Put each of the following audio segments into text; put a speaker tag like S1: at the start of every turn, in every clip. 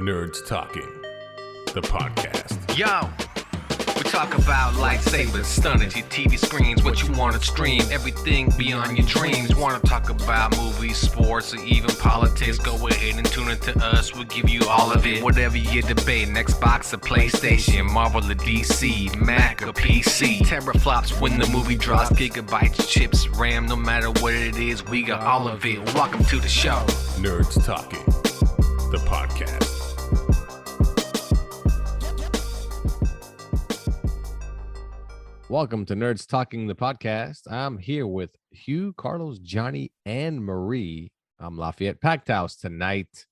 S1: Nerds Talking, the podcast.
S2: Yo, we talk about lightsabers, stunning your TV screens, what you want to stream, everything beyond your dreams. Want to talk about movies, sports, or even politics? Go ahead and tune into us. We'll give you all of it. Whatever you're debating, Xbox or PlayStation, Marvel or DC, Mac or PC. Teraflops when the movie drops, gigabytes, chips, RAM, no matter what it is, we got all of it. Welcome to the show.
S1: Nerds Talking, the podcast.
S3: Welcome to Nerds Talking, the podcast. I'm here with Hugh, Carlos, Johnny, and Marie. I'm Lafayette Packed House tonight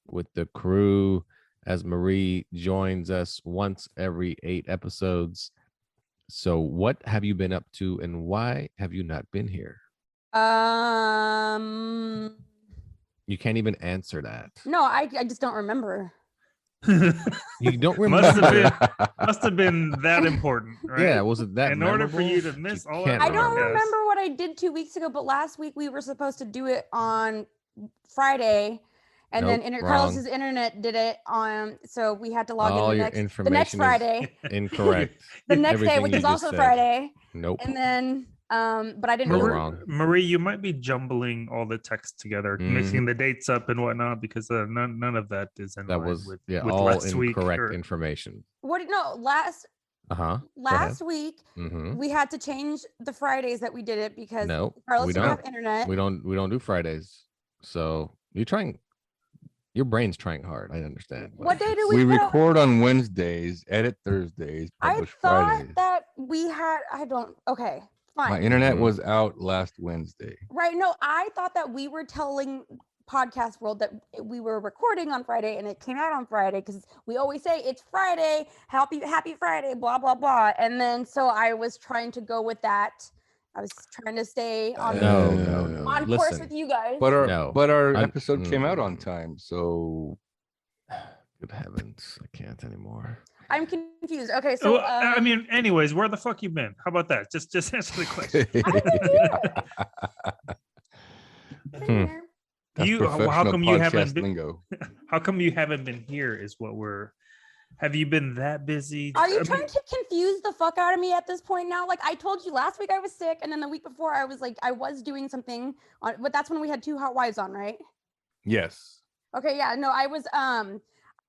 S3: with the crew as Marie joins us once every 8 episodes. So what have you been up to and why have you not been here? You can't even answer that.
S4: No, I just don't remember.
S3: You don't remember.
S5: Must have been that important, right?
S3: Yeah, was it that
S5: in order for you to
S3: memorable?
S5: miss all
S3: can't
S5: that?
S4: I don't
S3: remember.
S4: remember what I did 2 weeks ago, but last week we were supposed to do it on Friday, and
S3: Nope,
S4: then
S3: wrong.
S4: Carlos's internet did it on, so we had to log
S3: All
S4: in
S3: your
S4: the next
S3: information is
S4: Friday,
S3: Incorrect.
S4: the next day,
S3: Everything
S4: which
S3: you
S4: is
S3: just
S4: also
S3: said.
S4: Friday,
S3: Nope.
S4: and then but I didn't
S3: You're
S4: know.
S3: wrong.
S5: Marie, you might be jumbling all the text together,
S3: Mhm.
S5: mixing the dates up and whatnot, because none of that is in
S3: That
S5: line
S3: was
S5: with
S3: all
S5: last week.
S3: incorrect
S5: or-
S3: information.
S4: What? No, last week
S3: Mm-hmm.
S4: we had to change the Fridays that we did it because
S3: No,
S4: Carlos
S3: we
S4: didn't
S3: don't.
S4: have internet.
S3: We don't do Fridays. So your brain's trying hard. I understand. but
S4: What day do
S6: We
S4: put out-
S6: record on Wednesdays, edit Thursdays,
S4: I
S6: publish
S4: thought
S6: Fridays.
S4: that we had. Okay, fine.
S6: My internet
S3: Mhm.
S6: was out last Wednesday.
S4: Right. No, I thought that we were telling podcast world that we were recording on Friday and it came out on Friday because we always say it's Friday, happy Friday, blah, blah, blah. And then so I was trying to go with that. I was trying to stay on,
S3: No.
S4: on course
S3: Listen.
S4: with you guys.
S6: But
S3: No,
S6: our
S3: I-
S6: episode came out on
S3: mm.
S6: time, so
S3: Good heavens, I can't anymore.
S4: I'm confused. Okay, so
S5: Well, I mean, anyways, where the fuck you been? How about that? Just answer the question.
S4: I've been here.
S6: That's
S5: How
S6: professional
S5: come you haven't
S6: podcast
S5: been?
S6: lingo.
S5: How come you haven't been here? Is what we're. Have you been that busy?
S4: Are you
S5: I
S4: trying
S5: mean,
S4: to confuse the fuck out of me at this point now? Like I told you last week I was sick, and then the week before I was doing something on, but that's when we had 2 hot wives on, right?
S6: Yes.
S4: Okay, yeah, no, I was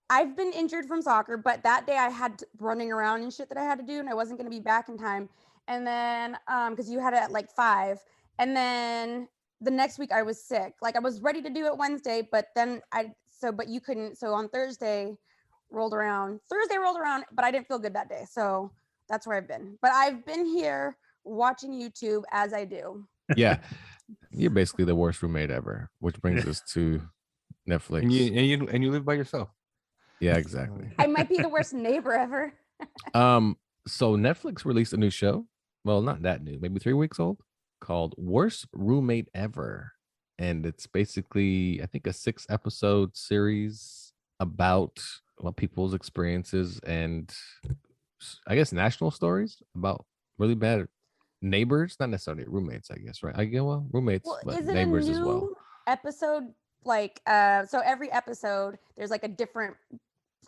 S4: I've been injured from soccer, but that day I had running around and shit that I had to do, and I wasn't gonna be back in time. And then because you had it at like 5, and then the next week I was sick. Like I was ready to do it Wednesday, but then but you couldn't. So on Thursday rolled around, but I didn't feel good that day. So that's where I've been. But I've been here watching YouTube as I do.
S3: Yeah, you're basically the worst roommate ever, which brings us to Netflix.
S6: And you live by yourself.
S3: Yeah, exactly.
S4: I might be the worst neighbor ever.
S3: So Netflix released a new show. Well, not that new, maybe 3 weeks old, called Worst Roommate Ever. And it's basically, I think, a 6-episode series about people's experiences and I guess national stories about really bad neighbors, not necessarily roommates, I guess, right? Roommates,
S4: Well,
S3: but
S4: is it
S3: neighbors
S4: a
S3: as well.
S4: new episode? Like so every episode there's like a different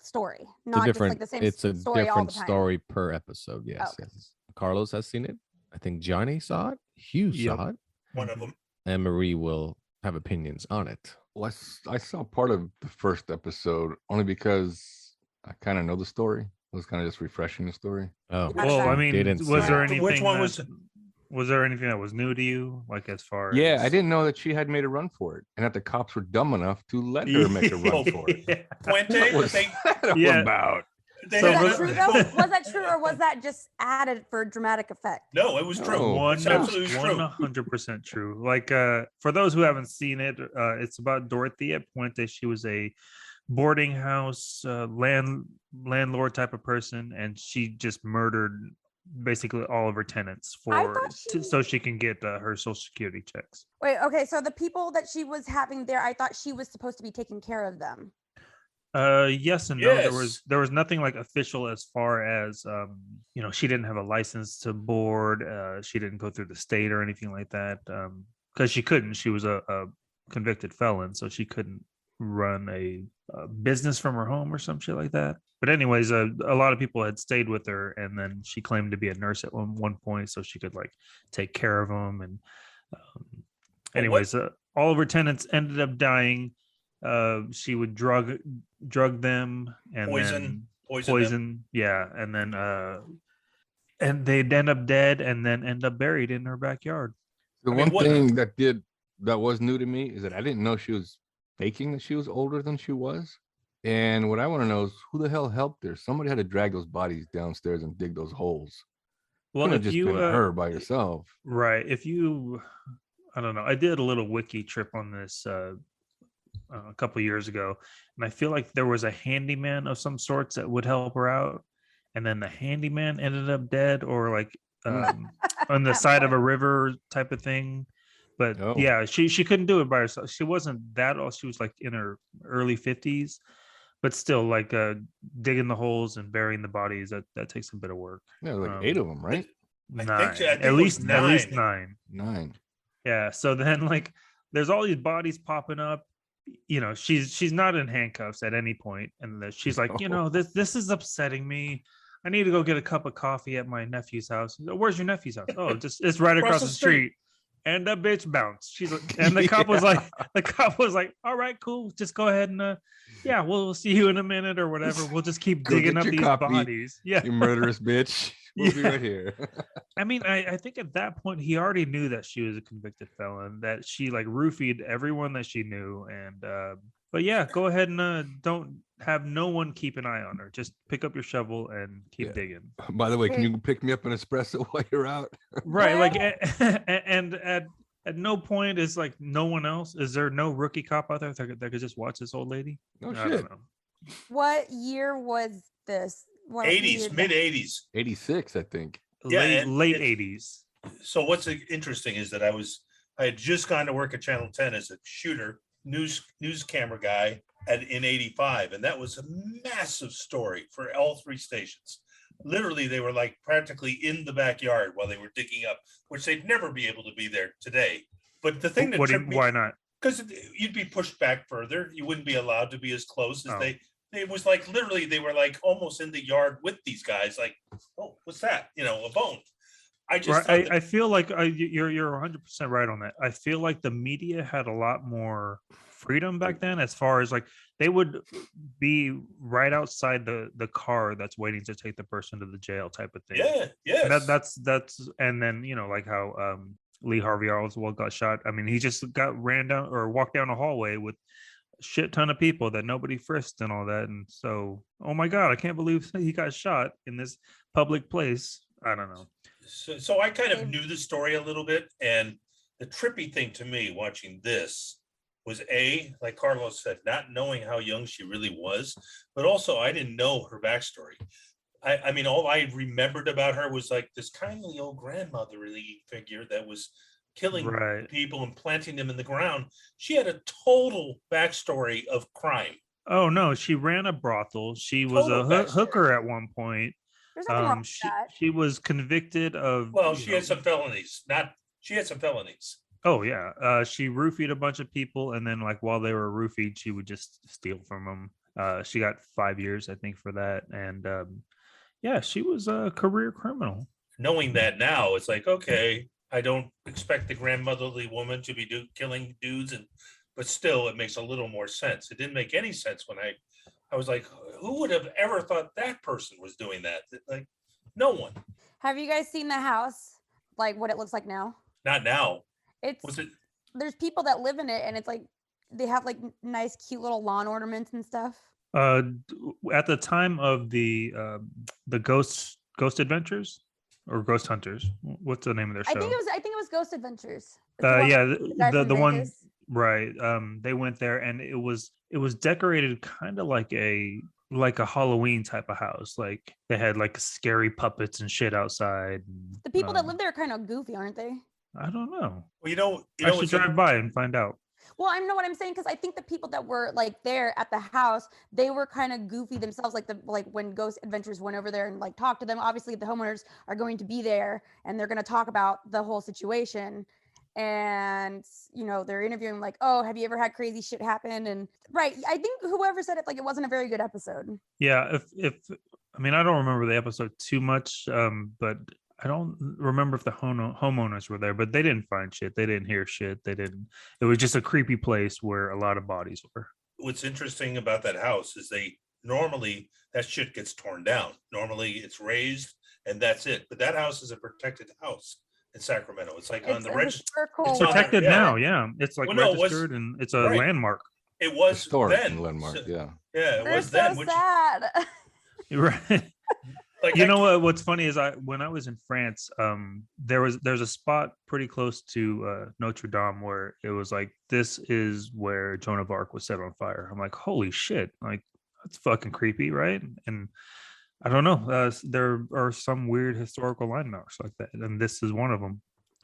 S4: story, not just like the same
S3: It's a
S4: story all
S3: different
S4: the time.
S3: story per episode. Yes,
S4: Okay.
S3: yes. Carlos has seen it. I think Johnny saw it. Hugh
S5: Yep.
S3: saw it.
S5: one of them.
S3: And Marie will have opinions on it.
S6: Well, I saw part of the first episode only because I kind of know the story. It was kind of just refreshing the story.
S3: Oh,
S5: Well, I mean,
S3: didn't
S5: was
S3: see
S5: there
S3: it.
S5: anything?
S7: Which one was?
S5: Was there anything that was new to you, like as far?
S6: Yeah,
S5: as...
S6: I didn't know that she had made a run for it, and that the cops were dumb enough to let her make a run for it.
S5: Yeah.
S7: Puente,
S6: What was
S7: they,
S6: that all
S5: Yeah.
S6: about?
S7: they
S5: So
S4: Was
S7: had-
S4: that true though? Was that true, or was that just added for dramatic effect?
S7: No, it was true.
S6: No.
S7: It's absolutely true.
S5: 100% true. Like for those who haven't seen it, it's about Dorothea Puente. She was a boarding house landlord type of person, and she just murdered basically all of her tenants so she can get her social security checks.
S4: Wait, okay, so the people that she was having there, I thought she was supposed to be taking care of them.
S5: Yes and no.
S7: Yes.
S5: There was nothing like official as far as she didn't have a license to board. She didn't go through the state or anything like that, because she couldn't. She was a convicted felon, so she couldn't run a business from her home or some shit like that. But anyways, a lot of people had stayed with her, and then she claimed to be a nurse at one point, so she could like take care of them. And anyways, all of her tenants ended up dying. She would drug them and then poison. Yeah, and then and they'd end up dead and then end up buried in her backyard.
S6: The one thing that was new to me is that I didn't know she was faking that she was older than she was. And what I want to know is who the hell helped her? Somebody had to drag those bodies downstairs and dig those holes.
S5: Well,
S6: Couldn't
S5: if
S6: have just
S5: you
S6: been her by herself.
S5: right? If you, I don't know. I did a little wiki trip on this a couple years ago, and I feel like there was a handyman of some sorts that would help her out, and then the handyman ended up dead or like on the side of a river type of thing. But yeah, she couldn't do it by herself. She wasn't that old. She was like in her early 50s, but still like digging the holes and burying the bodies. That takes a bit of work.
S6: Yeah, like 8 of them, right?
S5: Nine.
S7: I think
S5: At least
S7: nine.
S6: 9.
S5: Yeah. So then like there's all these bodies popping up. You know, she's not in handcuffs at any point, and she's like, you know, this is upsetting me. I need to go get a cup of coffee at my nephew's house. Where's your nephew's house? Oh, just it's right across the street. And the bitch bounced. She's like, and the cop was like, all right, cool. Just go ahead and yeah, we'll see you in a minute or whatever. We'll just keep digging up these bodies. Yeah,
S6: you murderous bitch. We'll be right here.
S5: I mean, I think at that point he already knew that she was a convicted felon, that she like roofied everyone that she knew. And but yeah, go ahead and don't have no one keep an eye on her. Just pick up your shovel and keep digging.
S6: By the way, can you pick me up an espresso while you're out?
S5: Right, like and at no point is like no one else. Is there no rookie cop out there that could just watch this old lady?
S6: No
S5: I
S6: shit.
S5: don't know.
S4: What year was this? What
S7: 80s, mid 80s.
S6: 86, I think.
S7: Yeah,
S5: late 80s.
S7: So what's interesting is that I had just gone to work at Channel 10 as a shooter, news camera guy in 85, and that was a massive story for all 3 stations. Literally, they were like practically in the backyard while they were digging up, which they'd never be able to be there today. But the thing that
S5: why not?
S7: Because you'd be pushed back further. You wouldn't be allowed to be as close as they. It was like literally they were like almost in the yard with these guys. Like, oh, what's that? You know, a bone.
S5: I feel like you're 100% right on that. I feel like the media had a lot more freedom back then, as far as like they would be right outside the car that's waiting to take the person to the jail type of thing.
S7: Yeah.
S5: That's and then you know like how Lee Harvey Oswald got shot. I mean, he just ran down or walked down a hallway with a shit ton of people that nobody frisked and all that. And so, oh my God, I can't believe he got shot in this public place. I don't know.
S7: So I kind of knew the story a little bit, and the trippy thing to me watching this was like Carlos said, not knowing how young she really was, but also I didn't know her backstory. I mean, all I remembered about her was like this kindly old grandmotherly figure that was killing people and planting them in the ground. She had a total backstory of crime.
S5: Oh no, she ran a brothel. She was a hooker at one point. She was convicted of.
S7: Well, she had some felonies. She had some felonies.
S5: Oh yeah, she roofied a bunch of people, and then like while they were roofied, she would just steal from them. She got 5 years, I think, for that, and yeah, she was a career criminal.
S7: Knowing that now, it's like, okay, I don't expect the grandmotherly woman to be killing dudes, but still, it makes a little more sense. It didn't make any sense when I was like, who would have ever thought that person was doing that? Like, no one.
S4: Have you guys seen the house? Like what it looks like now?
S7: Not now.
S4: There's people that live in it, and it's like they have like nice, cute little lawn ornaments and stuff.
S5: At the time of the Ghost Adventures or Ghost Hunters, what's the name of their show?
S4: I think it was Ghost Adventures.
S5: The one right. They went there, and it was decorated kind of like a Halloween type of house. Like they had like scary puppets and shit outside.
S4: The people that live there are kind of goofy, aren't they?
S5: I don't know.
S7: Well,
S5: I should drive by and find out.
S4: Well, I know what I'm saying, because I think the people that were like there at the house, they were kind of goofy themselves. Like when Ghost Adventures went over there and like talked to them. Obviously, the homeowners are going to be there, and they're going to talk about the whole situation. and they're interviewing like, oh, have you ever had crazy shit happen? And right, I think whoever said it, like, it wasn't a very good episode.
S5: Yeah, if I mean, I don't remember the episode too much, but I don't remember if the homeowners were there, but they didn't find shit. They didn't hear shit. It was just a creepy place where a lot of bodies were.
S7: What's interesting about that house is normally that shit gets torn down. Normally it's raised and that's it. But that house is a protected house in Sacramento. It's like on the register.
S5: It's protected now, yeah. It's like registered and it's a landmark.
S7: It was then
S6: landmark, yeah.
S7: Yeah, it
S4: They're
S7: was
S4: so
S7: then.
S4: sad.
S5: Right.
S7: Like,
S5: what's funny is when I was in France, there's a spot pretty close to Notre Dame where it was like, this is where Joan of Arc was set on fire. I'm like, holy shit, like that's fucking creepy, right? And I don't know, there are some weird historical landmarks like that, and this is one of them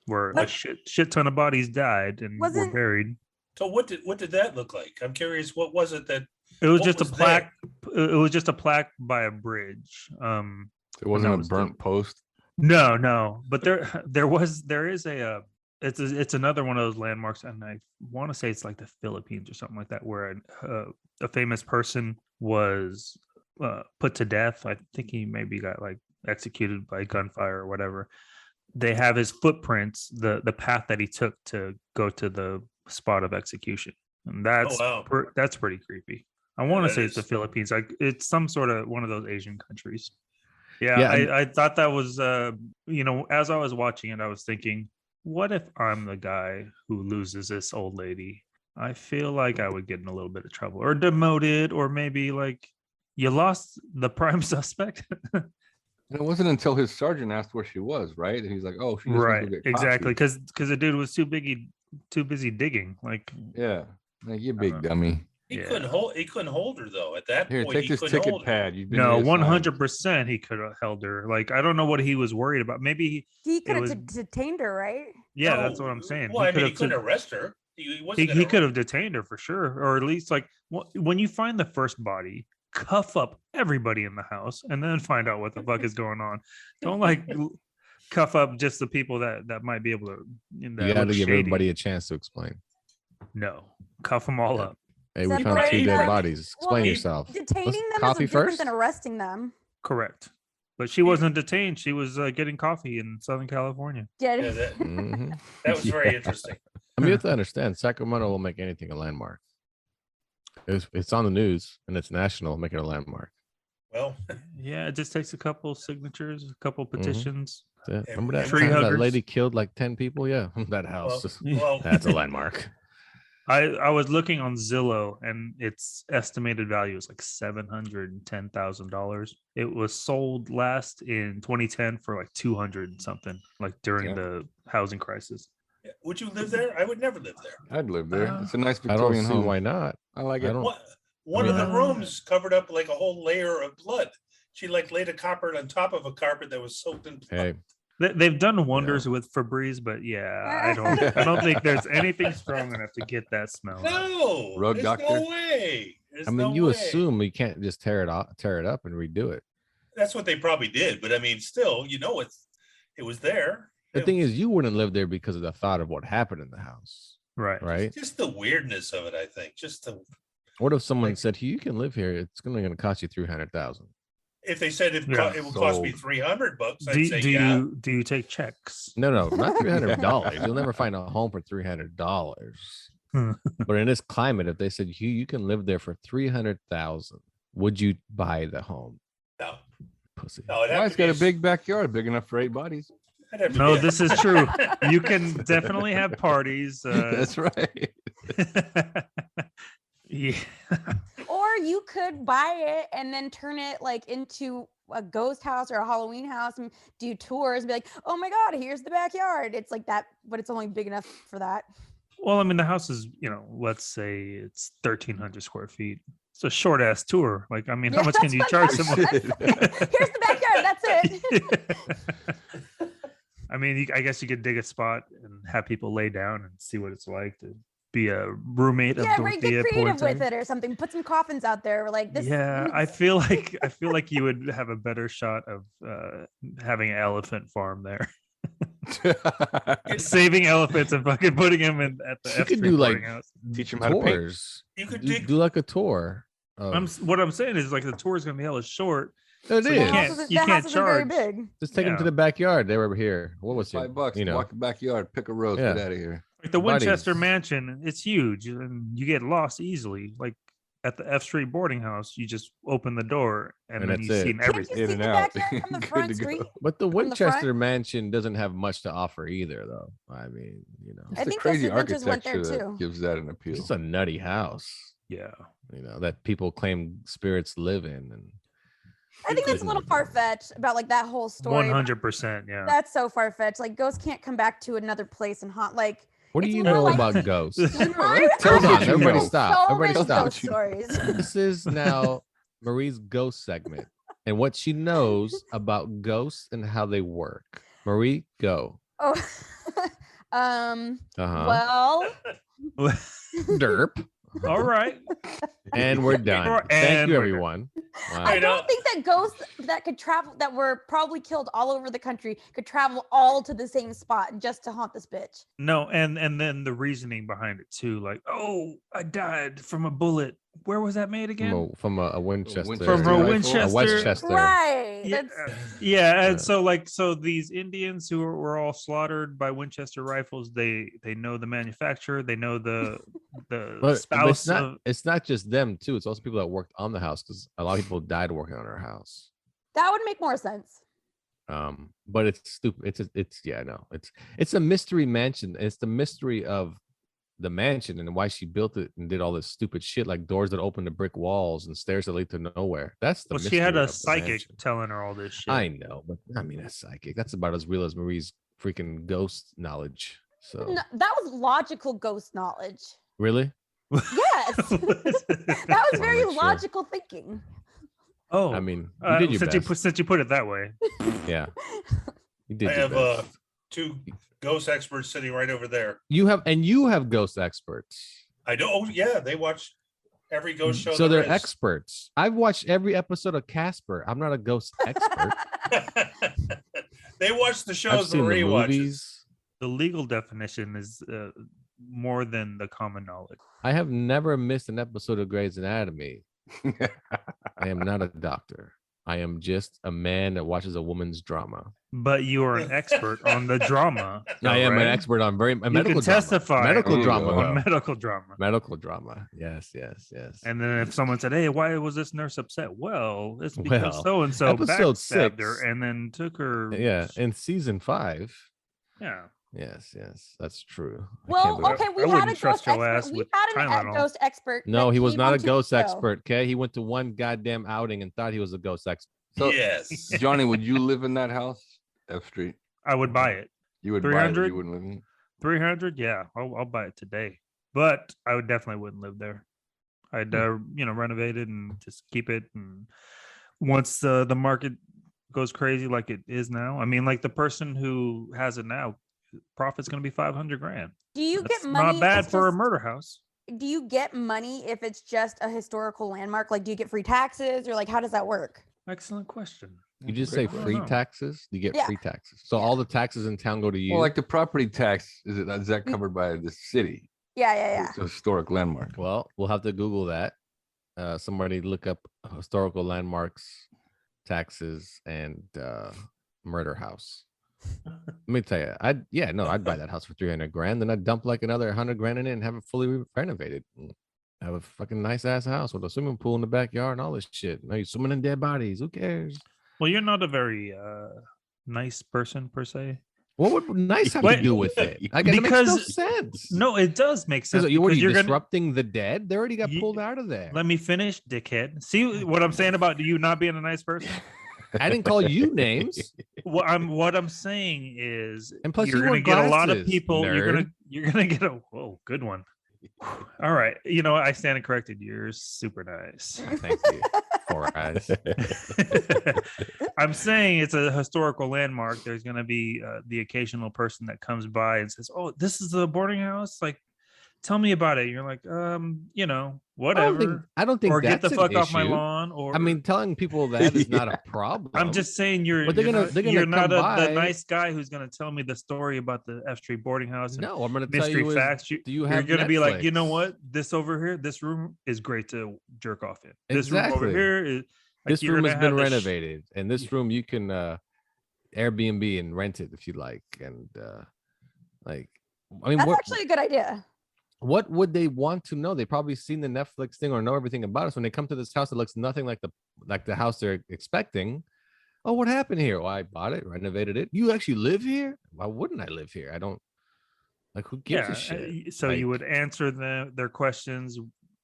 S5: where a shit ton of bodies died and were buried.
S7: So what did that look like? I'm curious. What was it that?
S5: It was just a plaque. It was just a plaque by a bridge.
S6: It wasn't a burnt post.
S5: No. But there is a. It's another one of those landmarks, and I want to say it's like the Philippines or something like that, where a famous person was put to death. I think he maybe got like executed by gunfire or whatever. They have his footprints, the path that he took to go to the spot of execution, and that's pretty creepy. I want to say it's the Philippines. Like it's some sort of one of those Asian countries. Yeah. I thought that was as I was watching it, I was thinking, what if I'm the guy who loses this old lady? I feel like I would get in a little bit of trouble or demoted, or maybe like you lost the prime suspect.
S6: And it wasn't until his sergeant asked where she was, right? And he's like, "Oh, she just
S5: right,
S6: went to get
S5: exactly,"
S6: coffee."
S5: because the dude was too busy digging. Like,
S6: yeah, like you big dummy.
S7: He couldn't hold her though. At that
S6: Here,
S7: point,
S6: take this ticket pad. You've been
S5: no,
S6: reassigned.
S5: 100% he could have held her. Like, I don't know what he was worried about. Maybe
S4: he could have detained her, right?
S5: Yeah, that's what I'm saying.
S7: Well, he couldn't arrest her.
S5: He could have detained her for sure, or at least like when you find the first body, cuff up everybody in the house and then find out what the fuck is going on. Don't like cuff up just the people that might be able to.
S3: You got to give everybody a chance to explain.
S5: No, cuff them all up.
S3: Hey, we found 2 dead bodies. Explain yourself.
S4: Detaining them
S3: coffee
S4: is different
S3: first
S4: than arresting them.
S5: Correct. But she wasn't detained. She was getting coffee in Southern California.
S7: Yeah, that was very interesting.
S3: I mean, you have to understand, Sacramento will make anything a landmark. It's on the news and it's national, make it a landmark.
S7: Well,
S5: yeah, it just takes a couple signatures, a couple petitions.
S3: Remember that time that lady killed like 10 people? Yeah, that house. Well, that's a landmark.
S5: I was looking on Zillow and its estimated value is like $710,000. It was sold last in 2010 for like 200 something, like during the housing crisis.
S7: Would you live there? I would never live there.
S6: I'd live there. It's a nice Victorian
S3: I don't see
S6: home.
S3: why not.
S6: I like it.
S7: One of the rooms covered up like a whole layer of blood. She like laid a carpet on top of a carpet that was soaked in blood.
S3: Hey.
S5: They've done wonders with Febreze, but I don't think there's anything strong enough to get that smell.
S7: No,
S6: Road doctor.
S7: No way.
S3: Assume you can't just tear it up and redo it.
S7: That's what they probably did, but I mean, still, it was there.
S3: The thing is, you wouldn't live there because of the thought of what happened in the house, right?
S7: Just the weirdness of it, I think.
S3: What if someone said, "You can live here. It's going to cost you $300,000."
S7: If they said it would cost me $300, I'd say
S5: do you take checks?
S3: No, not $300. You'll never find a home for $300. But in this climate, if they said you can live there for $300,000, would you buy the home?
S7: No,
S3: pussy.
S7: No,
S6: it's got a big backyard, big enough for 8 bodies.
S5: No, this is true. You can definitely have parties.
S6: That's right.
S5: Yeah.
S4: Or you could buy it and then turn it like into a ghost house or a Halloween house and do tours and be like, oh my God, here's the backyard. It's like that, but it's only big enough for that.
S5: Well, I mean, the house is, let's say it's 1,300 square feet. It's a short ass tour. Like, I mean, how much can you charge someone?
S4: Here's the backyard. That's it.
S5: I mean, I guess you could dig a spot and have people lay down and see what it's like to be a roommate of Dorothea.
S4: Get creative with it or something. Put some coffins out there. Like this.
S5: Yeah, I feel like you would have a better shot of having an elephant farm there. Saving elephants and fucking putting them in at the
S3: You
S5: F
S3: could
S5: Street
S3: do
S5: boarding
S3: like
S5: house.
S6: Teach them how to paint.
S3: tours.
S7: You could
S3: Do like a tour. of-
S5: What I'm saying is like the tour is gonna be hella short.
S3: It
S5: so
S3: is.
S5: you can't-
S4: the
S5: you
S4: house
S5: can't
S4: isn't very
S5: charge.
S4: big.
S3: Just take them to
S5: Yeah.
S3: the backyard. They were here. What was it?
S6: $5.
S3: You know,
S6: Walk the backyard, pick a rose,
S3: Yeah.
S6: get out of here.
S5: Like the Winchester
S3: buddies.
S5: Mansion, it's huge, and you get lost easily. Like at the F Street boarding house, you just open the door and
S3: And
S5: then
S3: that's
S5: you
S3: it.
S5: see
S4: Can't
S5: everything.
S4: you
S6: In
S4: see
S6: and
S4: the
S6: out.
S4: backyard from the
S6: Good
S4: front
S6: to go.
S4: street?
S3: but the
S4: From the front?
S3: Winchester Mansion doesn't have much to offer either, though. I mean, you know,
S6: It's
S4: I
S6: the
S4: think
S6: crazy
S4: Ghost Adventures went there,
S6: architecture
S4: too.
S6: that gives that an appeal.
S3: it's a nutty house.
S5: Yeah.
S3: You know that people claim spirits live in, and
S4: I think that's a little far fetched about like that whole story.
S5: 100%. Yeah.
S4: That's so far fetched. Like ghosts can't come back to another place and haunt. Like
S3: what do
S4: It's
S3: you
S4: more
S3: know
S4: like-
S3: about ghosts?
S4: I
S6: Tell us
S3: Hold
S6: what
S3: on,
S6: you
S3: everybody
S6: know.
S3: stop.
S4: so
S3: Everybody
S4: many
S3: stop.
S4: ghost stories.
S3: This is now Marie's ghost segment and what she knows about ghosts and how they work. Marie, go.
S4: Oh,
S3: Uh-huh.
S4: well,
S3: Derp.
S5: All right.
S3: And we're done.
S5: And
S3: Thank you,
S5: we're done.
S3: everyone. Wow.
S4: I
S7: I know.
S4: don't think that ghosts that could travel, that were probably killed all over the country, could travel all to the same spot just to haunt this bitch.
S5: No, and then the reasoning behind it too, like, oh, I died from a bullet. Where was that made again?
S3: From a Winchester.
S6: Winchester
S5: From a
S6: rifle.
S5: Winchester.
S3: A Westchester.
S4: Right.
S5: Yeah,
S4: That's,
S5: yeah, and
S3: Yeah.
S5: so these Indians who were all slaughtered by Winchester rifles, they know the manufacturer, they know the
S3: But
S5: spouse of
S3: it's not just them too. It's also people that worked on the house because a lot of people died working on our house.
S4: that would make more sense.
S3: But it's stupid. It's a mystery mansion. It's the mystery of the mansion and why she built it and did all this stupid shit like doors that open to brick walls and stairs that lead to nowhere. That's the
S5: well, she had
S3: mystery
S5: a
S3: of the
S5: psychic
S3: mansion.
S5: telling her all this shit.
S3: I know, but I mean that's psychic. That's about as real as Marie's freaking ghost knowledge. So
S4: No, that was logical ghost knowledge.
S3: really?
S4: Yes. That was very
S3: make sure.
S4: logical thinking.
S5: Oh,
S3: I mean, you did your best.
S5: since you put it that way.
S3: Yeah. You did
S7: I
S3: your
S7: have
S3: best.
S7: two ghost experts sitting right over there.
S3: You have ghost experts.
S7: I know. Oh, yeah, they watch every ghost show.
S3: So
S7: there
S3: they're
S7: is.
S3: experts. I've watched every episode of Casper. I'm not a ghost expert.
S7: They watch the
S3: I've
S7: shows
S3: seen the
S7: Marie watches.
S3: movies.
S5: The legal definition is more than the common knowledge.
S3: I have never missed an episode of Grey's Anatomy. I am not a doctor. I am just a man that watches a woman's drama.
S5: But you are an expert on the drama.
S3: I am an
S5: right?
S3: expert on
S5: You
S3: medical
S5: can testify
S3: Medical
S6: Ooh,
S3: drama.
S6: wow.
S5: on
S3: though.
S5: medical drama.
S3: Medical drama. Yes.
S5: And then if someone said, "Hey, why was this nurse upset?" Well, it's because
S3: Well,
S5: so and so
S3: episode
S5: backstabbed her
S3: 6.
S5: and then took her.
S3: Yeah. In season 5.
S5: yeah.
S3: Yes, that's true. I
S4: Well,
S3: can't believe-
S4: okay, we
S5: I
S4: had
S5: wouldn't
S4: a
S5: trust
S4: ghost
S5: your ass
S4: expert. We
S5: with
S4: had a
S5: Tylenol.
S4: ghost expert.
S3: No,
S4: that
S3: he was
S4: came
S3: not a
S4: onto the
S3: ghost
S4: show.
S3: expert. Okay, he went to one goddamn outing and thought he was a ghost expert.
S6: So,
S7: Yes.
S6: Johnny, would you live in that house, F Street?
S5: I would buy it.
S6: You would buy it, but
S5: 300?
S6: you wouldn't live in it.
S5: 300, yeah, I'll buy it today. But I would definitely wouldn't live there. I'd renovate it and just keep it. And once the market goes crazy like it is now, I mean, like the person who has it now, profit's going to be 500 grand.
S4: Do you
S5: That's
S4: get money?
S5: not bad
S4: if
S5: for a
S4: just-
S5: murder house.
S4: Do you get money if it's just a historical landmark? Like, do you get free taxes or like, how does that work?
S5: Excellent question.
S3: You just
S6: Great
S3: say
S6: question.
S3: free
S5: know.
S3: taxes. You get
S4: Yeah.
S3: free taxes. So all the taxes in town go to you.
S6: Well, like the property tax, is that covered by the city?
S4: Yeah.
S6: It's a historic landmark.
S3: Well, we'll have to Google that. Somebody look up historical landmarks, taxes, and murder house. Let me tell you, I'd buy that house for 300 grand. Then I'd dump like another 100 grand in it and have it fully renovated. Have a fucking nice ass house with a swimming pool in the backyard and all this shit. Now you're swimming in dead bodies. Who cares?
S5: Well, you're not a very nice person per se.
S3: What would nice have
S5: Wait,
S3: to do with it? I guess it makes no
S5: because-
S3: sense.
S5: No, it does make sense.
S3: What are you
S5: because you're gonna
S3: disrupting the dead? They already got
S5: Ye-
S3: pulled out of there.
S5: let me finish, dickhead. See what I'm saying about you not being a nice person?
S3: I didn't call you names.
S5: What I'm saying is,
S3: And plus
S5: you're
S3: you
S5: gonna
S3: wear
S5: get a lot of
S3: glasses,
S5: people.
S3: nerd.
S5: You're gonna get a good one. All right, you know I stand corrected. You're super nice.
S3: Thank you. 4 eyes.
S5: I'm saying it's a historical landmark. There's gonna be the occasional person that comes by and says, "Oh, this is the boarding house." Like tell me about it. You're like, you know, whatever.
S3: I don't think
S5: Or get the
S3: that's an
S5: fuck off my
S3: issue.
S5: lawn. Or
S3: I mean, telling people that is not a problem.
S5: I'm just saying
S3: But they're gonna
S5: you're not
S3: come by.
S5: the nice guy who's gonna tell me the story about the F Street boarding house.
S3: No, I'm gonna tell
S5: mystery
S3: you
S5: facts.
S3: do you
S5: You're
S3: have
S5: gonna be like, you know
S3: Netflix?
S5: what? This over here, this room is great to jerk off in. This room
S3: Exactly.
S5: over here is like,
S3: This
S5: you're
S3: room
S5: gonna
S3: has been
S5: have this
S3: renovated, and this room you can Airbnb and rent it if you like. And like, I mean,
S4: That's
S3: what
S4: actually a good idea.
S3: what would they want to know? They probably seen the Netflix thing or know everything about us. When they come to this house, it looks nothing like the house they're expecting. Oh, what happened here? Well, I bought it, renovated it. You actually live here? Why wouldn't I live here? I don't like. Who gives a shit?
S5: So you
S3: Like,
S5: would answer their questions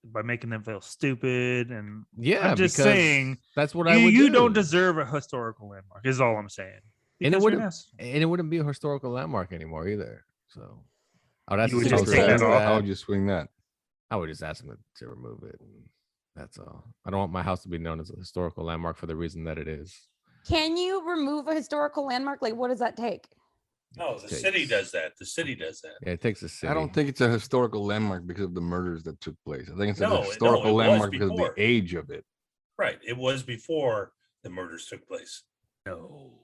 S5: by making them feel stupid. And
S3: yeah,
S5: I'm just
S3: because
S5: saying
S3: that's what I would.
S5: you
S3: do.
S5: don't deserve a historical landmark, is all I'm saying.
S3: And it
S5: Because you're an
S3: wouldn't.
S5: ass.
S3: And it wouldn't be a historical landmark anymore either. So, oh, that's
S5: You would
S3: the
S5: just
S3: super
S5: take that
S3: sad.
S5: off?
S6: How would you swing that?
S3: I would just ask them to remove it. And that's all. I don't want my house to be known as a historical landmark for the reason that it is.
S4: Can you remove a historical landmark? Like, what does that take?
S7: No, the city does that. The city does that.
S3: Yeah, it takes a city.
S6: I don't think it's a historical landmark because of the murders that took place. I think it's a
S7: No,
S6: historical
S7: it was
S6: landmark because of the
S7: before.
S6: age of it.
S7: Right. It was before the murders took place.
S5: No,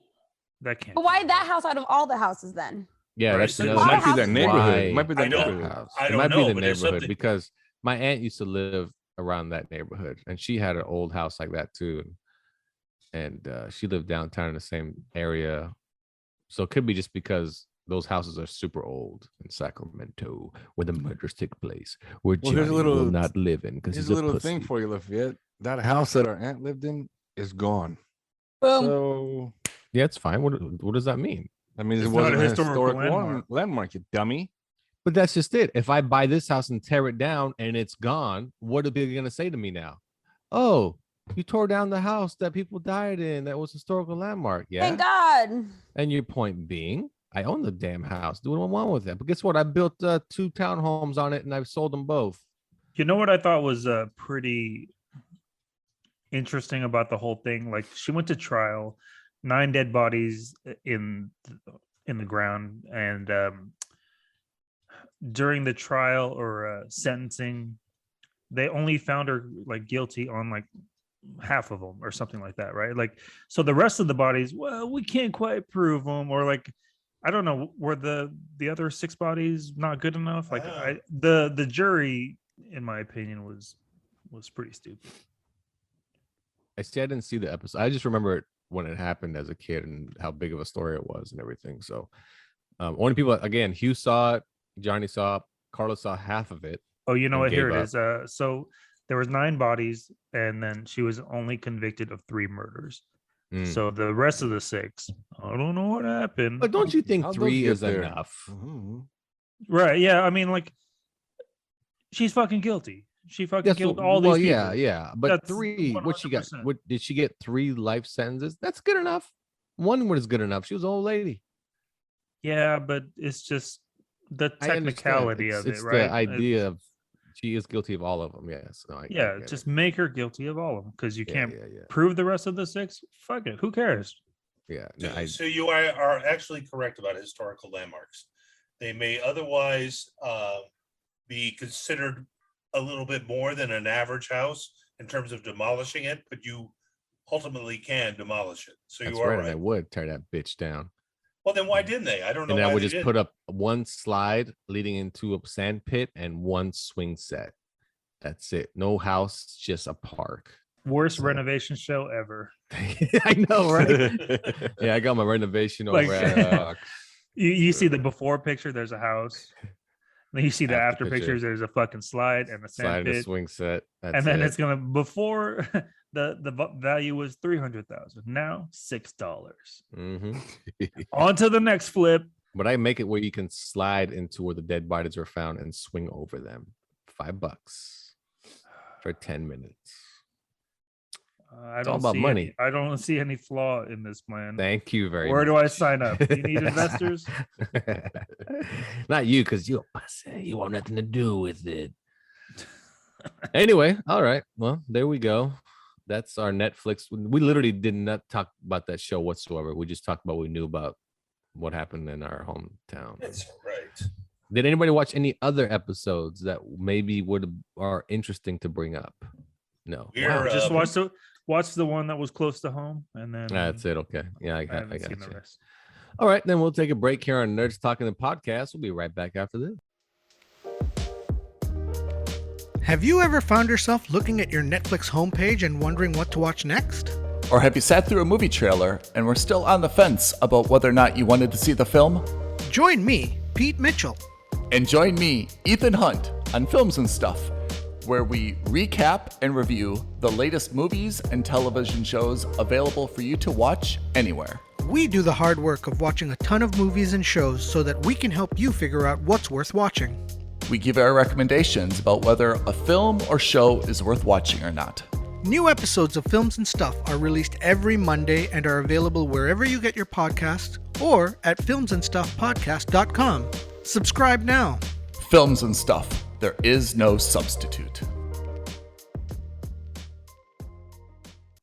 S5: that can't.
S4: But why that house out of all the houses then?
S3: Yeah,
S7: Right,
S3: that's
S7: so
S6: It
S3: another
S4: All the
S6: might be
S4: houses
S6: that
S4: were-
S6: neighborhood. It
S3: Why?
S6: might be that
S7: I know.
S6: neighborhood.
S3: house.
S7: I
S3: It
S7: don't
S3: might
S7: know,
S3: be the
S7: but there's
S3: neighborhood
S7: something-
S3: because my aunt used to live around that neighborhood, and she had an old house like that too, and she lived downtown in the same area. So it could be just because those houses are super old in Sacramento, where the murders take place, where
S6: Well,
S3: Johnny
S6: here's a little-
S3: will not live in because
S6: Here's
S3: he's
S6: a little
S3: pussy.
S6: thing for you, Lafayette. That house that our aunt lived in is gone.
S4: Boom.
S6: So
S3: Yeah, it's fine. What does that mean?
S6: that means
S5: It's
S6: it
S5: not
S6: wasn't
S5: a
S6: a
S5: historical
S6: historic
S5: landmark.
S6: landmark, you dummy.
S3: But that's just it. If I buy this house and tear it down and it's gone, what are they gonna say to me now? Oh, you tore down the house that people died in. That was a historical landmark. Yeah.
S4: Thank God.
S3: And your point being, I own the damn house. Do what I want with it. But guess what? I built 2 townhomes on it and I've sold them both.
S5: You know what I thought was pretty interesting about the whole thing? Like, she went to trial, 9 dead bodies in the ground, and during the trial or sentencing, they only found her like guilty on like half of them or something like that, right? Like, so the rest of the bodies, well, we can't quite prove them, or like, I don't know, were the other 6 bodies not good enough? Like, the jury, in my opinion, was pretty stupid.
S3: I didn't see the episode. I just remember it when it happened as a kid and how big of a story it was and everything. So only people, again, Hugh saw it, Johnny saw it, Carlos saw half of it.
S5: Oh, you know
S3: And
S5: what? Here
S3: gave
S5: it is. So there was 9 bodies, and then she was only convicted of 3 murders.
S3: Mm.
S5: So the rest of the 6, I don't know what happened.
S3: But don't you think
S6: How'd those
S3: 3
S6: get
S3: is
S6: there?
S3: enough?
S6: Mhm.
S5: Right? Yeah. I mean, like, she's fucking guilty. She fucking killed all these people.
S3: Yeah. But
S5: That's
S3: 3, what she got?
S5: 100%.
S3: What did she get? 3 life sentences? That's good enough. 1 was good enough. She was an old lady.
S5: Yeah, but it's just the
S3: I understand.
S5: technicality
S3: It's-
S5: of it,
S3: it's
S5: right?
S3: the idea of she is guilty of all of them. Yes. No, I
S5: Yeah,
S3: get
S5: just
S3: it.
S5: make her guilty of all of them, because you
S3: Yeah,
S5: can't
S3: yeah.
S5: prove the rest of the 6. Fuck it. Who cares?
S3: Yeah. No,
S7: So you are actually correct about historical landmarks. They may otherwise be considered a little bit more than an average house in terms of demolishing it, but you ultimately can demolish it. So
S3: that's
S7: you are
S3: right. And I
S7: right.
S3: would tear that bitch down.
S7: Well, then why didn't they? I don't know.
S3: And I
S7: why
S3: would
S7: they
S3: just
S7: didn't.
S3: put up 1 slide leading into a sand pit and 1 swing set. That's it. No house, just a park.
S5: Worst
S3: So-
S5: renovation show ever.
S3: I know, right? Yeah, I got my renovation over
S5: Like-
S3: at
S5: You see the before picture, there's a house. Then you see the
S3: After
S5: after
S3: picture.
S5: pictures, there's a fucking slide and a
S3: slide
S5: sand
S3: and a
S5: pit.
S3: swing set. That's
S5: And then
S3: it.
S5: it's gonna, before the value was 300,000, now $6.
S3: Mhm.
S5: On to the next flip.
S3: But I make it where you can slide into where the dead bodies are found and swing over them. $5 for 10 minutes.
S5: I
S3: It's all
S5: don't
S3: about
S5: see
S3: money.
S5: I don't see any flaw in this plan.
S3: Thank you very
S5: Where
S3: much.
S5: do I sign up? You need investors?
S3: Not you, because you a pussy. You want nothing to do with it. Anyway, all right. Well, there we go. That's our Netflix. We literally did not talk about that show whatsoever. We just talked about what we knew about what happened in our hometown.
S7: That's right.
S3: Did anybody watch any other episodes that maybe are interesting to bring up? No.
S7: We're,
S5: Just watch the one that was close to home, and then
S3: That's it. Okay. Yeah, I got
S5: haven't seen the
S3: you.
S5: rest.
S3: All right, then we'll take a break here on Nerds Talking the Podcast. We'll be right back after this.
S8: Have you ever found yourself looking at your Netflix homepage and wondering what to watch next?
S9: Or have you sat through a movie trailer and were still on the fence about whether or not you wanted to see the film?
S8: Join me, Pete Mitchell.
S9: And join me, Ethan Hunt, on Films and Stuff, where we recap and review the latest movies and television shows available for you to watch anywhere.
S8: We do the hard work of watching a ton of movies and shows so that we can help you figure out what's worth watching.
S9: We give our recommendations about whether a film or show is worth watching or not.
S8: New episodes of Films and Stuff are released every Monday and are available wherever you get your podcasts or at filmsandstuffpodcast.com. Subscribe now.
S9: Films and Stuff. There is no substitute.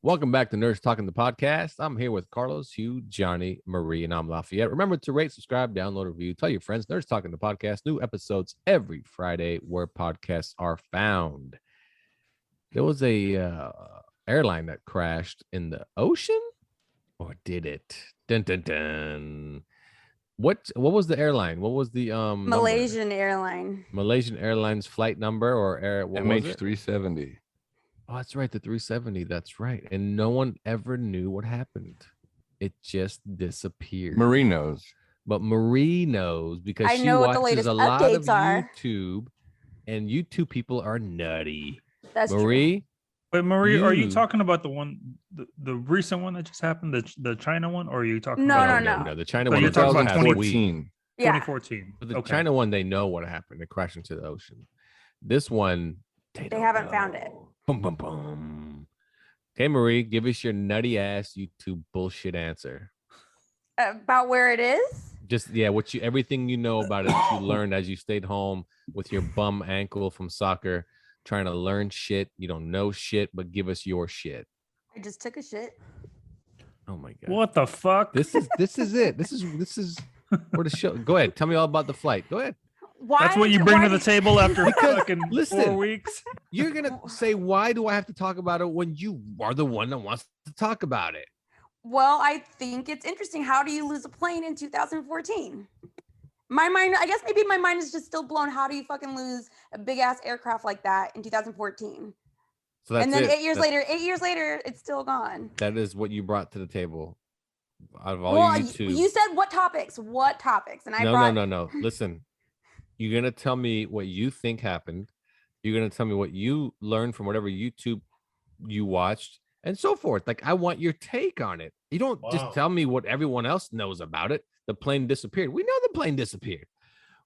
S3: Welcome back to Nerds Talking the Podcast. I'm here with Carlos, Hugh, Johnny, Marie, and I'm Lafayette. Remember to rate, subscribe, download, review, tell your friends. Nerds Talking the Podcast. New episodes every Friday where podcasts are found. There was a airline that crashed in the ocean, or did it? Dun dun dun. What was the airline? What was the
S4: Malaysian airline.
S3: Malaysian Airlines flight number or air? What was it?
S6: MH370.
S3: Oh, that's right, the 370. That's right, and no one ever knew what happened. It just disappeared.
S6: Marie knows.
S3: But Marie knows because
S4: I
S3: she
S4: know what the
S3: watches
S4: latest
S3: a lot of
S4: updates are.
S3: YouTube, and YouTube people are nutty.
S4: That's true.
S3: Marie,
S5: Wait, Marie, are you
S3: You-
S5: talking about the one, the recent one that just happened, the China one, or are you talking
S4: No,
S5: about
S4: no.
S3: The China
S5: So
S3: one.
S5: you're
S3: was
S5: talking
S3: last
S5: about
S3: week.
S6: 2014.
S4: Yeah.
S5: 2014?
S3: But the
S5: Okay.
S3: China one, they know what happened. They crashed into the ocean. This one, they don't
S4: haven't found it.
S3: know. Boom, boom, boom. Okay, Marie, give us your nutty ass YouTube bullshit answer.
S4: About where it is?
S3: Just everything you know about it that you learned as you stayed home with your bum ankle from soccer, trying to learn shit. You don't know shit, but give us your shit.
S4: I just took a shit.
S3: Oh my god.
S5: What the fuck?
S3: This is it. This is where the show. Go ahead. Tell me all about the flight. Go ahead.
S4: Why?
S5: That's what you bring to the table after
S3: Because,
S5: fucking
S3: listen.
S5: 4 weeks.
S3: You're gonna say, why do I have to talk about it when you are the one that wants to talk about it?
S4: Well, I think it's interesting. How do you lose a plane in 2014? My mind, I guess maybe my mind is just still blown. How do you fucking lose a big ass aircraft like that in 2014?
S3: So that's
S4: And then
S3: it.
S4: 8 years later, it's still gone.
S3: That is what you brought to the table. Out of all
S4: Well,
S3: YouTube.
S4: you said what topics? What topics? And I
S3: No,
S4: brought
S3: no. Listen, you're gonna tell me what you think happened. You're gonna tell me what you learned from whatever YouTube you watched, and so forth. Like, I want your take on it. You don't
S7: Wow.
S3: just tell me what everyone else knows about it. The plane disappeared. We know the plane disappeared.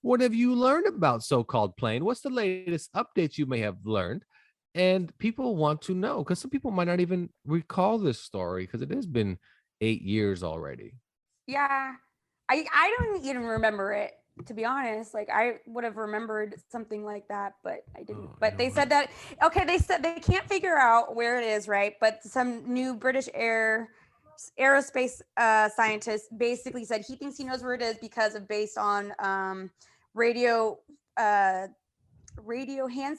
S3: What have you learned about so-called plane? What's the latest updates you may have learned? And people want to know, because some people might not even recall this story because it has been 8 years already.
S4: Yeah. I don't even remember it, to be honest. Like, I would have remembered something like that, but I didn't.
S3: Oh,
S4: But
S3: you
S4: they
S3: know
S4: said that, okay, they said they can't figure out where it is, right? But some new British aerospace scientist basically said he thinks he knows where it is because of based on radio hand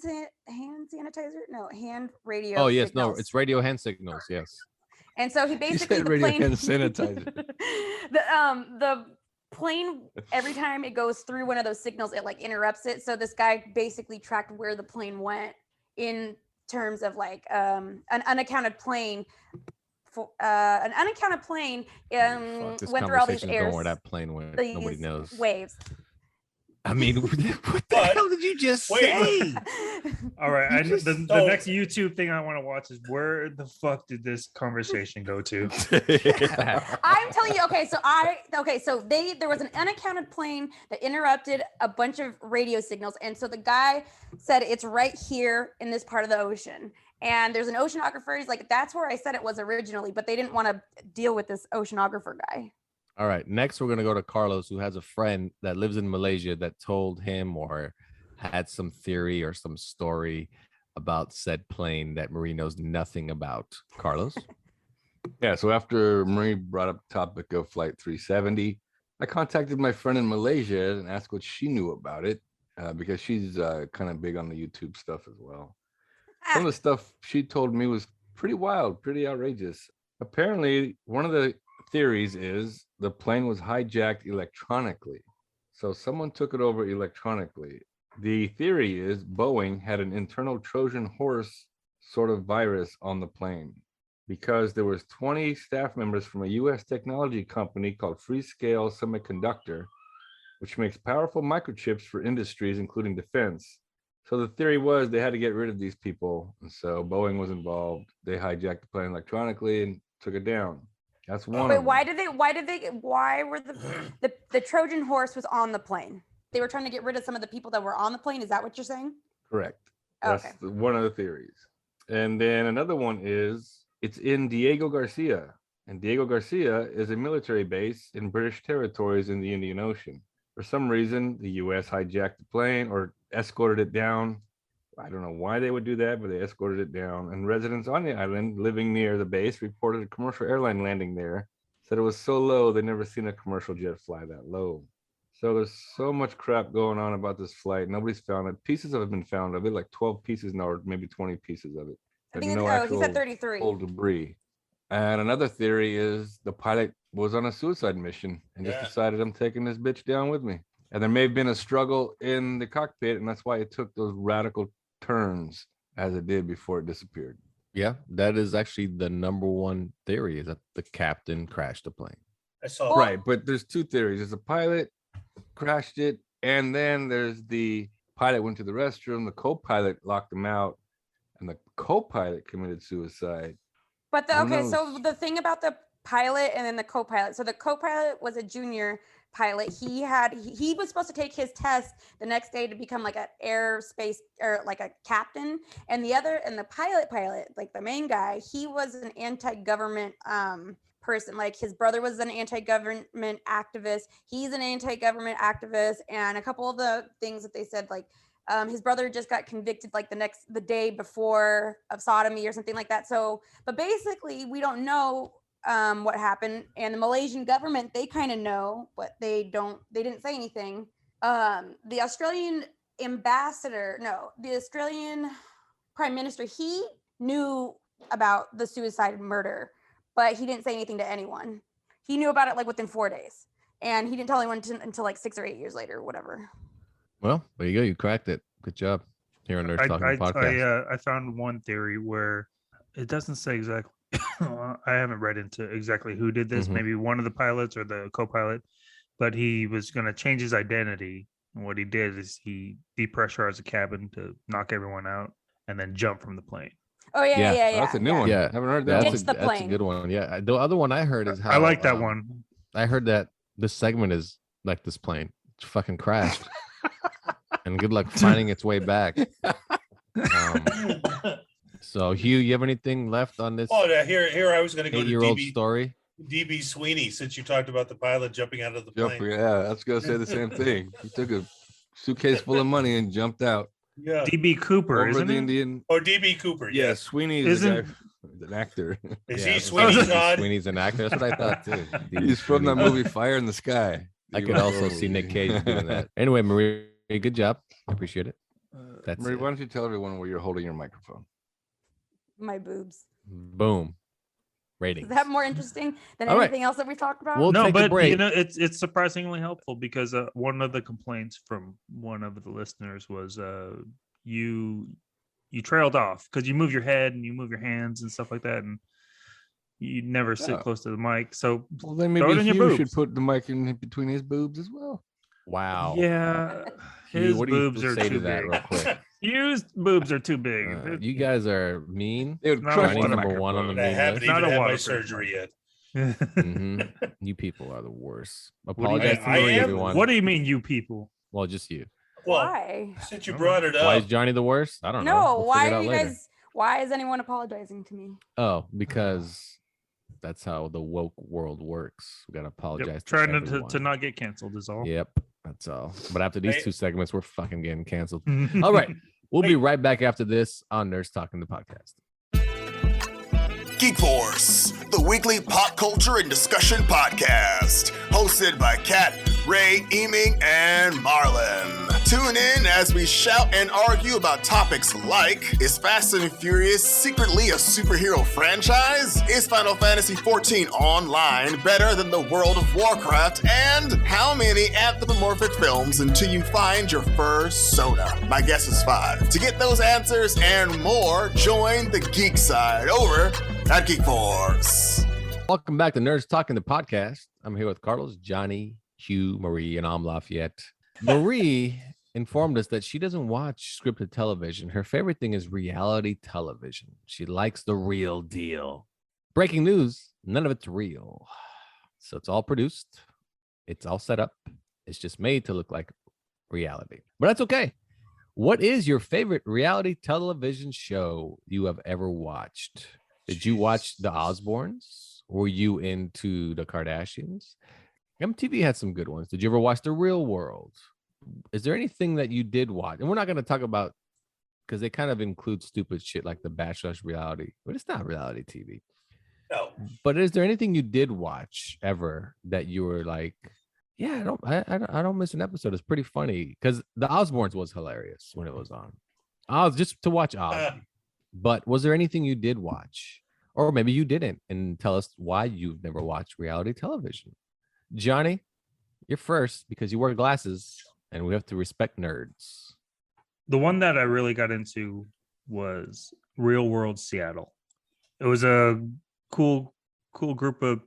S4: sanitizer? No, hand radio.
S3: Oh yes,
S4: signals.
S3: no, it's radio hand signals. Yes.
S4: And so he basically
S6: said
S4: the
S6: radio
S4: plane
S6: hand sanitizer.
S4: the plane, every time it goes through one of those signals, it like interrupts it. So this guy basically tracked where the plane went in terms of like an unaccounted plane. An unaccounted plane
S3: Fuck, this
S4: went through all these
S3: conversation's
S4: airs.
S3: going where that plane went. Nobody
S4: these
S3: knows.
S4: waves.
S3: I mean, what the
S7: But-
S3: hell did you just
S7: Wait,
S3: say?
S5: All right.
S3: You just-
S5: The
S7: So-
S5: next YouTube thing I want to watch is where the fuck did this conversation go to?
S4: I'm telling you, so there was an unaccounted plane that interrupted a bunch of radio signals. And so the guy said it's right here in this part of the ocean. And there's an oceanographer. He's like, that's where I said it was originally, but they didn't want to deal with this oceanographer guy.
S3: All right. Next, we're gonna go to Carlos, who has a friend that lives in Malaysia that told him or had some theory or some story about said plane that Marie knows nothing about. Carlos.
S6: Yeah, so after Marie brought up the topic of Flight 370, I contacted my friend in Malaysia and asked what she knew about it because she's kind of big on the YouTube stuff as well. Some of the stuff she told me was pretty wild, pretty outrageous. Apparently, one of the theories is the plane was hijacked electronically. So someone took it over electronically. The theory is Boeing had an internal Trojan horse sort of virus on the plane because there was 20 staff members from a U.S. technology company called Freescale Semiconductor, which makes powerful microchips for industries, including defense. So the theory was they had to get rid of these people. And so Boeing was involved. They hijacked the plane electronically and took it down. That's one.
S4: Wait, why were the Trojan horse was on the plane? They were trying to get rid of some of the people that were on the plane. Is that what you're saying?
S6: Correct.
S4: Oh,
S6: That's
S4: okay.
S6: one of the theories. And then another one is it's in Diego Garcia. And Diego Garcia is a military base in British territories in the Indian Ocean. For some reason, the U.S. hijacked the plane or escorted it down. I don't know why they would do that, but they escorted it down. And residents on the island living near the base reported a commercial airline landing there. Said it was so low, they'd never seen a commercial jet fly that low. So there's so much crap going on about this flight. Nobody's found it. Pieces have been found of it, like 12 pieces now, or maybe 20 pieces of it.
S4: I think he said 33.
S6: Old debris. And another theory is the pilot was on a suicide mission and just decided, I'm taking this bitch down with me. And there may have been a struggle in the cockpit, and that's why it took those radical turns as it did before it disappeared.
S3: Yeah, that is actually the number one theory, is that the captain crashed the plane.
S7: I saw
S6: Right, but there's two theories. There's a pilot crashed it, and then there's the pilot went to the restroom, the co-pilot locked him out, and the co-pilot committed suicide.
S4: But so the thing about the pilot and then the co-pilot. So the co-pilot was a junior pilot. He was supposed to take his test the next day to become like an airspace or like a captain. And the pilot, like the main guy, he was an anti-government person. Like his brother was an anti-government activist. He's an anti-government activist. And a couple of the things that they said, like his brother just got convicted like the day before of sodomy or something like that. So, but basically we don't know what happened, and the Malaysian government, they kind of know, but they didn't say anything. The Australian prime minister, he knew about the suicide murder, but he didn't say anything to anyone. He knew about it like within 4 days, and he didn't tell anyone until like 6 or 8 years later or whatever.
S3: Well, there you go. You cracked it. Good job. Here on Nerd Talking Podcast.
S5: I found one theory where it doesn't say exactly. I haven't read into exactly who did this. Maybe one of the pilots or the co-pilot, but he was going to change his identity. And what he did is he depressurized the cabin to knock everyone out and then jump from the plane.
S4: Oh yeah.
S6: That's a new one.
S3: Yeah,
S6: haven't heard that.
S3: That's a good one. Yeah, the other one I heard is how
S5: I like that one.
S3: I heard that this segment is like this plane. It's fucking crashed. And good luck finding its way back. So Hugh, you have anything left on this?
S7: Oh, here I was going to go to
S3: 8-year-old story.
S7: DB Sweeney, since you talked about the pilot jumping out of the plane.
S6: Yeah, I was going to say the same thing. He took a suitcase full of money and jumped out.
S7: Yeah,
S5: DB Cooper,
S6: over
S5: isn't
S6: the
S5: it?
S6: Indian.
S7: or DB Cooper.
S6: Yeah,
S7: Yes.
S6: Sweeney is the guy, an actor.
S7: Is
S3: Yeah,
S7: he Sweeney Todd?
S3: Sweeney's an actor. That's what I thought too.
S6: He's from that movie Fire in the Sky.
S3: I could also see Nick Cage doing that. Anyway, Marie, good job. I appreciate it. That's
S6: Marie,
S3: it.
S6: why don't you tell everyone where you're holding your microphone?
S4: My boobs.
S3: Boom. Ratings.
S4: Is that more interesting than
S3: All right.
S4: anything else that we talked about?
S3: We'll
S5: No,
S3: take a
S5: but
S3: break.
S5: you know, it's surprisingly helpful because one of the complaints from one of the listeners was you trailed off because you move your head and you move your hands and stuff like that, and you never sit close to the mic. So
S6: Well, then
S5: throw it
S6: maybe
S5: in your
S6: Hugh should
S5: boobs.
S6: put the mic in between his boobs as well.
S3: Wow.
S5: Yeah,
S3: Hugh,
S5: his
S3: what do you
S5: boobs are
S3: say
S5: too
S3: to that
S5: big.
S3: real quick?
S5: Hughes' boobs are too big.
S3: You guys are mean.
S6: They would
S5: Not
S6: crush
S5: a
S3: Johnny's
S6: the
S3: number one on the
S7: I
S3: mean
S7: haven't
S3: list.
S5: Not
S7: even
S5: a
S7: had my
S5: waterproof
S7: surgery yet.
S3: You people are the worst.
S5: What do you
S3: Apologize to
S7: I
S3: Marie,
S7: am-
S3: everyone.
S5: What do you mean, you people?
S3: Well, just you.
S7: Well,
S4: Why?
S7: since you brought it
S3: Why is
S7: up,
S3: Johnny the worst? I don't know.
S4: No,
S3: We'll
S4: why
S3: figure it
S4: are
S3: out
S4: you
S3: later.
S4: guys? Why is anyone apologizing to me?
S3: Oh, because that's how the woke world works. We gotta apologize.
S5: Yep.
S3: to
S5: Trying to
S3: everyone.
S5: not get canceled is all.
S3: Yep, that's all. But after these
S7: Hey.
S3: two segments, we're fucking getting canceled. All right, we'll be right back after this on Nerds Talking the Podcast.
S10: Geek Force, the weekly pop culture and discussion podcast, hosted by Kat, Ray, Eaming, and Marlon. Tune in as we shout and argue about topics like, is Fast and Furious secretly a superhero franchise? Is Final Fantasy XIV Online better than the World of Warcraft? And how many anthropomorphic films until you find your first soda? My guess is 5. To get those answers and more, join the geek side over at Geek Force.
S3: Welcome back to Nerds Talking, the podcast. I'm here with Carlos, Johnny, Hugh, Marie, and I'm Lafayette. Marie informed us that she doesn't watch scripted television. Her favorite thing is reality television. She likes the real deal. Breaking news, none of it's real. So it's all produced. It's all set up. It's just made to look like reality. But that's okay. What is your favorite reality television show you have ever watched? Did you watch The Osbournes? Were you into the Kardashians? MTV had some good ones. Did you ever watch The Real World? Is there anything that you did watch? And we're not going to talk about, because they kind of include stupid shit like The Bachelor's reality, but it's not reality TV.
S7: No.
S3: But is there anything you did watch ever that you were like, yeah, I don't miss an episode. It's pretty funny, because The Osbournes was hilarious when it was on. I was just to watch Oz. But was there anything you did watch, or maybe you didn't, and tell us why you've never watched reality television? Johnny, you're first because you wear glasses. And we have to respect nerds.
S5: The one that I really got into was Real World Seattle. It was a cool group of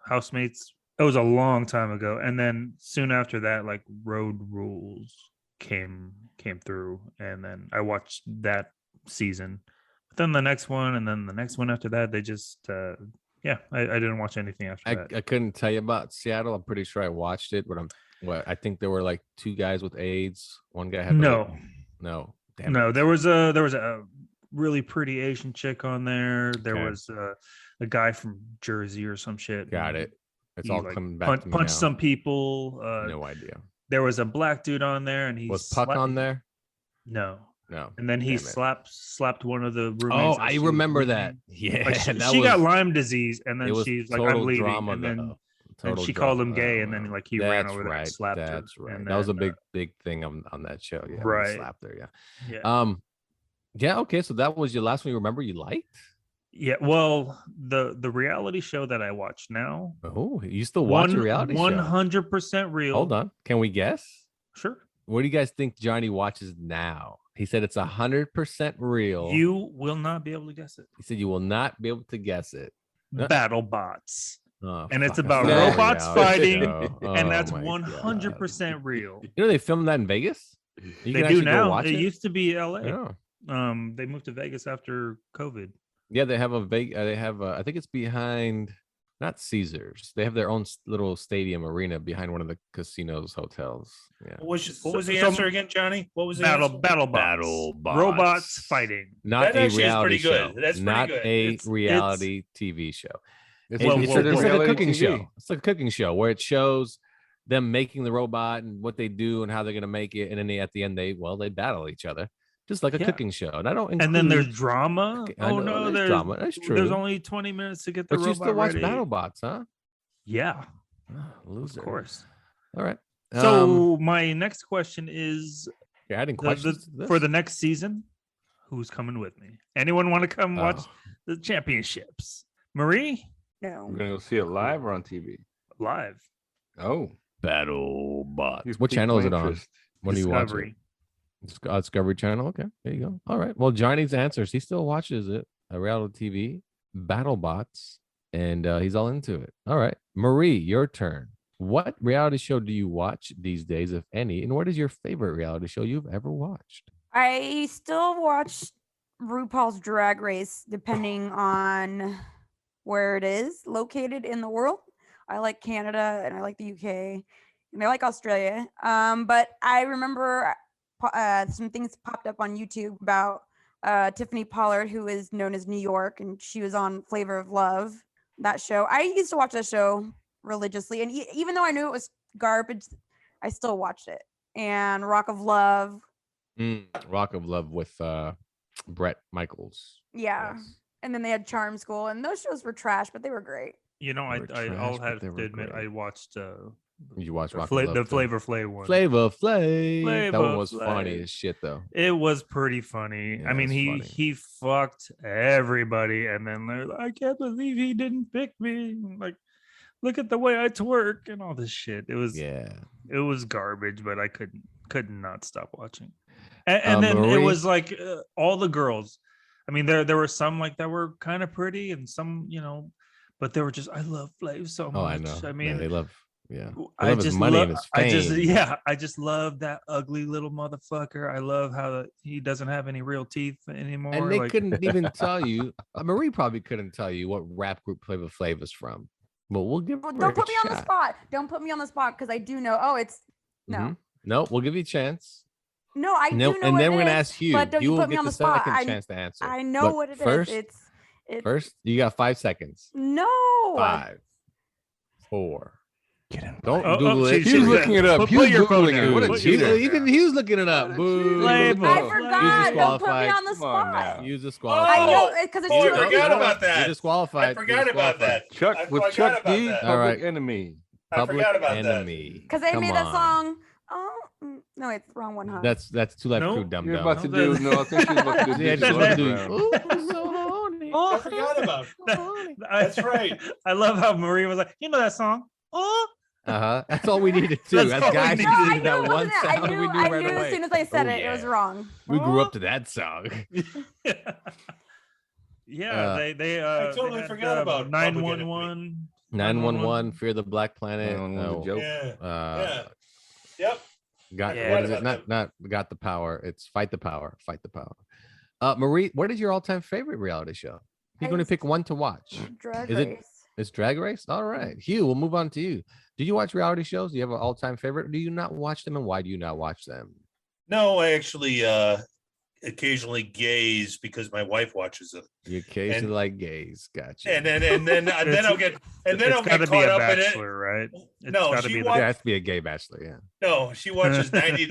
S5: housemates. It was a long time ago. And then soon after that, like Road Rules came through. And then I watched that season. But then the next one, and then the next one after that, they just I didn't watch anything after that.
S3: I couldn't tell you about Seattle. I'm pretty sure I watched it, but I think there were like 2 guys with AIDS. One guy had
S5: no.
S3: Damn
S5: No,
S3: it.
S5: there was a really pretty Asian chick on there. There was a guy from Jersey or some shit.
S3: Got it. It's all coming back to me
S5: punched
S3: now.
S5: some people.
S3: No idea.
S5: There was a black dude on there, and he
S3: was Puck on there.
S5: No. And then he
S3: Damn it.
S5: slapped one of the roommates.
S3: Oh, I remember that. Yeah,
S5: like she got Lyme disease, and then she's like, "I'm leaving,"
S3: drama,
S5: and then
S3: and
S5: she called him gay, and then like he ran over there and slapped her.
S3: That's right.
S5: And
S3: that was a
S5: then,
S3: big thing on that show. Yeah,
S5: right.
S3: Slapped her.
S5: Yeah.
S3: Yeah. Okay. So that was your last one. You remember you liked?
S5: Yeah. Well, the reality show that I watch now.
S3: Oh, you still watch a reality show?
S5: 100% real.
S3: Hold on. Can we guess?
S5: Sure.
S3: What do you guys think Johnny watches now? He said it's 100% real.
S5: You will not be able to guess it.
S3: He said you will not be able to guess it.
S5: Battle Bots.
S3: Oh,
S5: and it's
S3: fuck.
S5: about
S3: Yeah.
S5: robots fighting,
S3: Oh,
S5: and that's
S3: my
S5: 100% real.
S3: You know they filmed that in Vegas. You
S5: They
S3: can
S5: do
S3: actually go
S5: now.
S3: watch
S5: It
S3: it
S5: used to be LA.
S3: Yeah.
S5: They moved to Vegas after COVID.
S3: Yeah, they have I think it's behind, not Caesars. They have their own little stadium arena behind one of the casinos hotels. Yeah.
S7: What was the answer again, Johnny? What was the answer?
S5: Battle bots. Robots fighting.
S3: Not
S7: That
S3: a
S7: actually is
S3: reality
S7: pretty good.
S3: show.
S7: That's pretty
S3: not
S7: good.
S3: a reality TV show.
S6: It's
S3: It's
S6: considered
S3: like a
S6: reality
S3: cooking
S6: TV.
S3: show. It's like a cooking show where it shows them making the robot and what they do and how they're gonna make it, and then at the end they battle each other, just like a cooking show. And I don't.
S5: And then there's drama.
S3: I
S5: Oh
S3: know
S5: no,
S3: there's drama. That's true.
S5: There's only 20 minutes to get the
S3: But
S5: robot
S3: you still watch
S5: ready.
S3: BattleBots, huh?
S5: Yeah,
S3: Loser.
S5: of course.
S3: All right.
S5: So my next question is,
S3: you're adding questions to this?
S5: for the next season, who's coming with me? Anyone want to come watch the championships? Marie?
S4: No.
S6: We're gonna go see it live or on TV.
S5: Live.
S6: Oh,
S3: BattleBots. What channel is it on? When do you watch it? Discovery Channel. Okay, there you go. All right. Well, Johnny's answers. He still watches it. A reality TV, BattleBots, and he's all into it. All right, Marie, your turn. What reality show do you watch these days, if any? And what is your favorite reality show you've ever watched?
S4: I still watch RuPaul's Drag Race, depending on where it is located in the world. I like Canada and I like the UK and I like Australia. But I remember some things popped up on YouTube about Tiffany Pollard, who is known as New York, and she was on Flavor of Love, that show. I used to watch that show religiously, and even though I knew it was garbage, I still watched it. And Rock of Love.
S3: Rock of Love with Brett Michaels.
S4: Yeah.
S3: Yes.
S4: And then they had Charm School, and those shows were trash, but they were great.
S5: You know,
S3: They were
S5: I'll
S3: trash, but
S5: have
S3: they
S5: to
S3: were
S5: admit,
S3: great.
S5: I watched
S3: You watch
S5: the,
S3: Rock
S5: Fla-
S3: and Love
S5: the
S3: too?
S5: Flavor Flav one.
S3: Flavor Flav. That one
S5: Flavor
S3: was funny
S5: Flav.
S3: as shit though.
S5: It was pretty funny.
S3: Yeah,
S5: I mean,
S3: it's
S5: he
S3: funny.
S5: he fucked everybody, and then they're like, I can't believe he didn't pick me. Like, look at the way I twerk and all this shit. It was garbage, but I could not stop watching. And then it
S3: Marie?
S5: was like all the girls. I mean, there were some like that were kind of pretty, and some, but they were just, I love Flav so much.
S3: Oh, I know.
S5: I
S3: Man,
S5: mean,
S3: they love. Yeah, they
S5: I
S3: love his
S5: just
S3: money
S5: love,
S3: and his fame.
S5: I just love that ugly little motherfucker. I love how he doesn't have any real teeth anymore.
S3: And they
S5: like,
S3: couldn't even tell you. Marie probably couldn't tell you what rap group Flavor Flav is from. But we'll give.
S4: Well,
S3: her
S4: don't
S3: a
S4: put me on the
S3: shot.
S4: spot. Don't put me on the spot because I do know. Oh, it's no.
S3: Mhm. No, we'll give you a chance.
S4: No, I do
S3: No,
S4: know
S3: and
S4: what
S3: then
S4: it
S3: we're gonna
S4: is,
S3: ask Hugh.
S4: but don't
S3: You
S4: you
S3: will
S4: put me
S3: get
S4: on
S3: the
S4: the spot.
S3: second chance to answer.
S4: I know
S3: But
S4: what it is.
S3: first,
S4: It's
S3: First, you got 5 seconds.
S4: no.
S3: 5, 4.
S6: Get him.
S3: Don't
S5: Oh,
S3: Google it.
S5: she
S6: He was
S5: said-
S6: looking it up.
S5: Put
S6: He was
S5: your phone
S6: Googling it.
S5: down.
S6: What a
S5: Put your
S6: cheater.
S5: phone
S3: Even
S5: down.
S3: he was looking it up. Boo.
S5: Flavor.
S4: I
S3: You're
S4: forgot. Don't put me
S3: disqualified.
S4: on the
S6: Come on
S4: spot.
S6: now.
S3: You're
S7: Oh,
S3: disqualified.
S4: I know because it's
S7: Oh, I
S4: too
S7: forgot
S4: early.
S7: about that.
S3: You're disqualified.
S7: I forgot about that.
S6: Chuck
S7: I
S6: with
S7: forgot
S6: Chuck
S7: about
S6: D,
S7: that.
S6: Public
S3: All right.
S6: Enemy.
S7: I
S3: Public
S7: forgot about that.
S3: Enemy.
S4: Because they
S3: Come
S4: made that
S3: on.
S4: song. Oh no, it's the wrong one, huh?
S3: That's Two Life
S5: No,
S3: Crew, dumb
S6: You're
S3: dumb.
S6: about to do. No, I think she's about to do.
S3: Yeah,
S6: Digital
S3: she's about to do.
S6: Underground.
S3: Ooh, so horny.
S7: I forgot about it. That's right.
S5: I love how Marie was like, you know that song? Oh,
S3: That's all we needed to.
S5: That's
S3: As
S5: all we
S3: guys,
S5: needed.
S3: we
S4: No, I
S3: needed
S4: knew
S3: that
S4: it
S3: one
S4: wasn't it.
S3: sound. We knew
S4: I
S3: right
S4: knew
S3: away.
S4: as soon as I said
S3: Oh,
S4: it, it was
S3: yeah.
S4: wrong.
S3: We grew up to that song.
S5: yeah. They
S7: I totally
S5: had,
S7: forgot about Public
S5: 911.
S3: 911, Fear the Black Planet.
S6: 911 The Joke.
S7: Yeah. Yep.
S3: Got
S5: Yeah.
S3: what is it?
S7: Forgot
S3: Not got the power. It's Fight the Power. Fight the Power. Marie, what is your all-time favorite reality show? You're going to pick one to watch.
S4: Drag
S3: Is it-
S4: race.
S3: It's Drag Race. All right, Hugh. We'll move on to you. Do you watch reality shows? Do you have an all-time favorite? Or do you not watch them, and why do you not watch them?
S7: No, I actually occasionally gaze because my wife watches them.
S3: You occasionally
S7: And-
S3: like gays. Gotcha.
S7: And then I'll get
S5: It's
S7: I'll
S5: got
S7: get
S5: to be
S7: caught
S5: a
S7: up in it.
S5: bachelor, right? It's
S7: No,
S5: gotta
S7: she
S5: be
S7: wa-
S3: Yeah, it has to be a gay bachelor. Yeah.
S7: No, she watches 90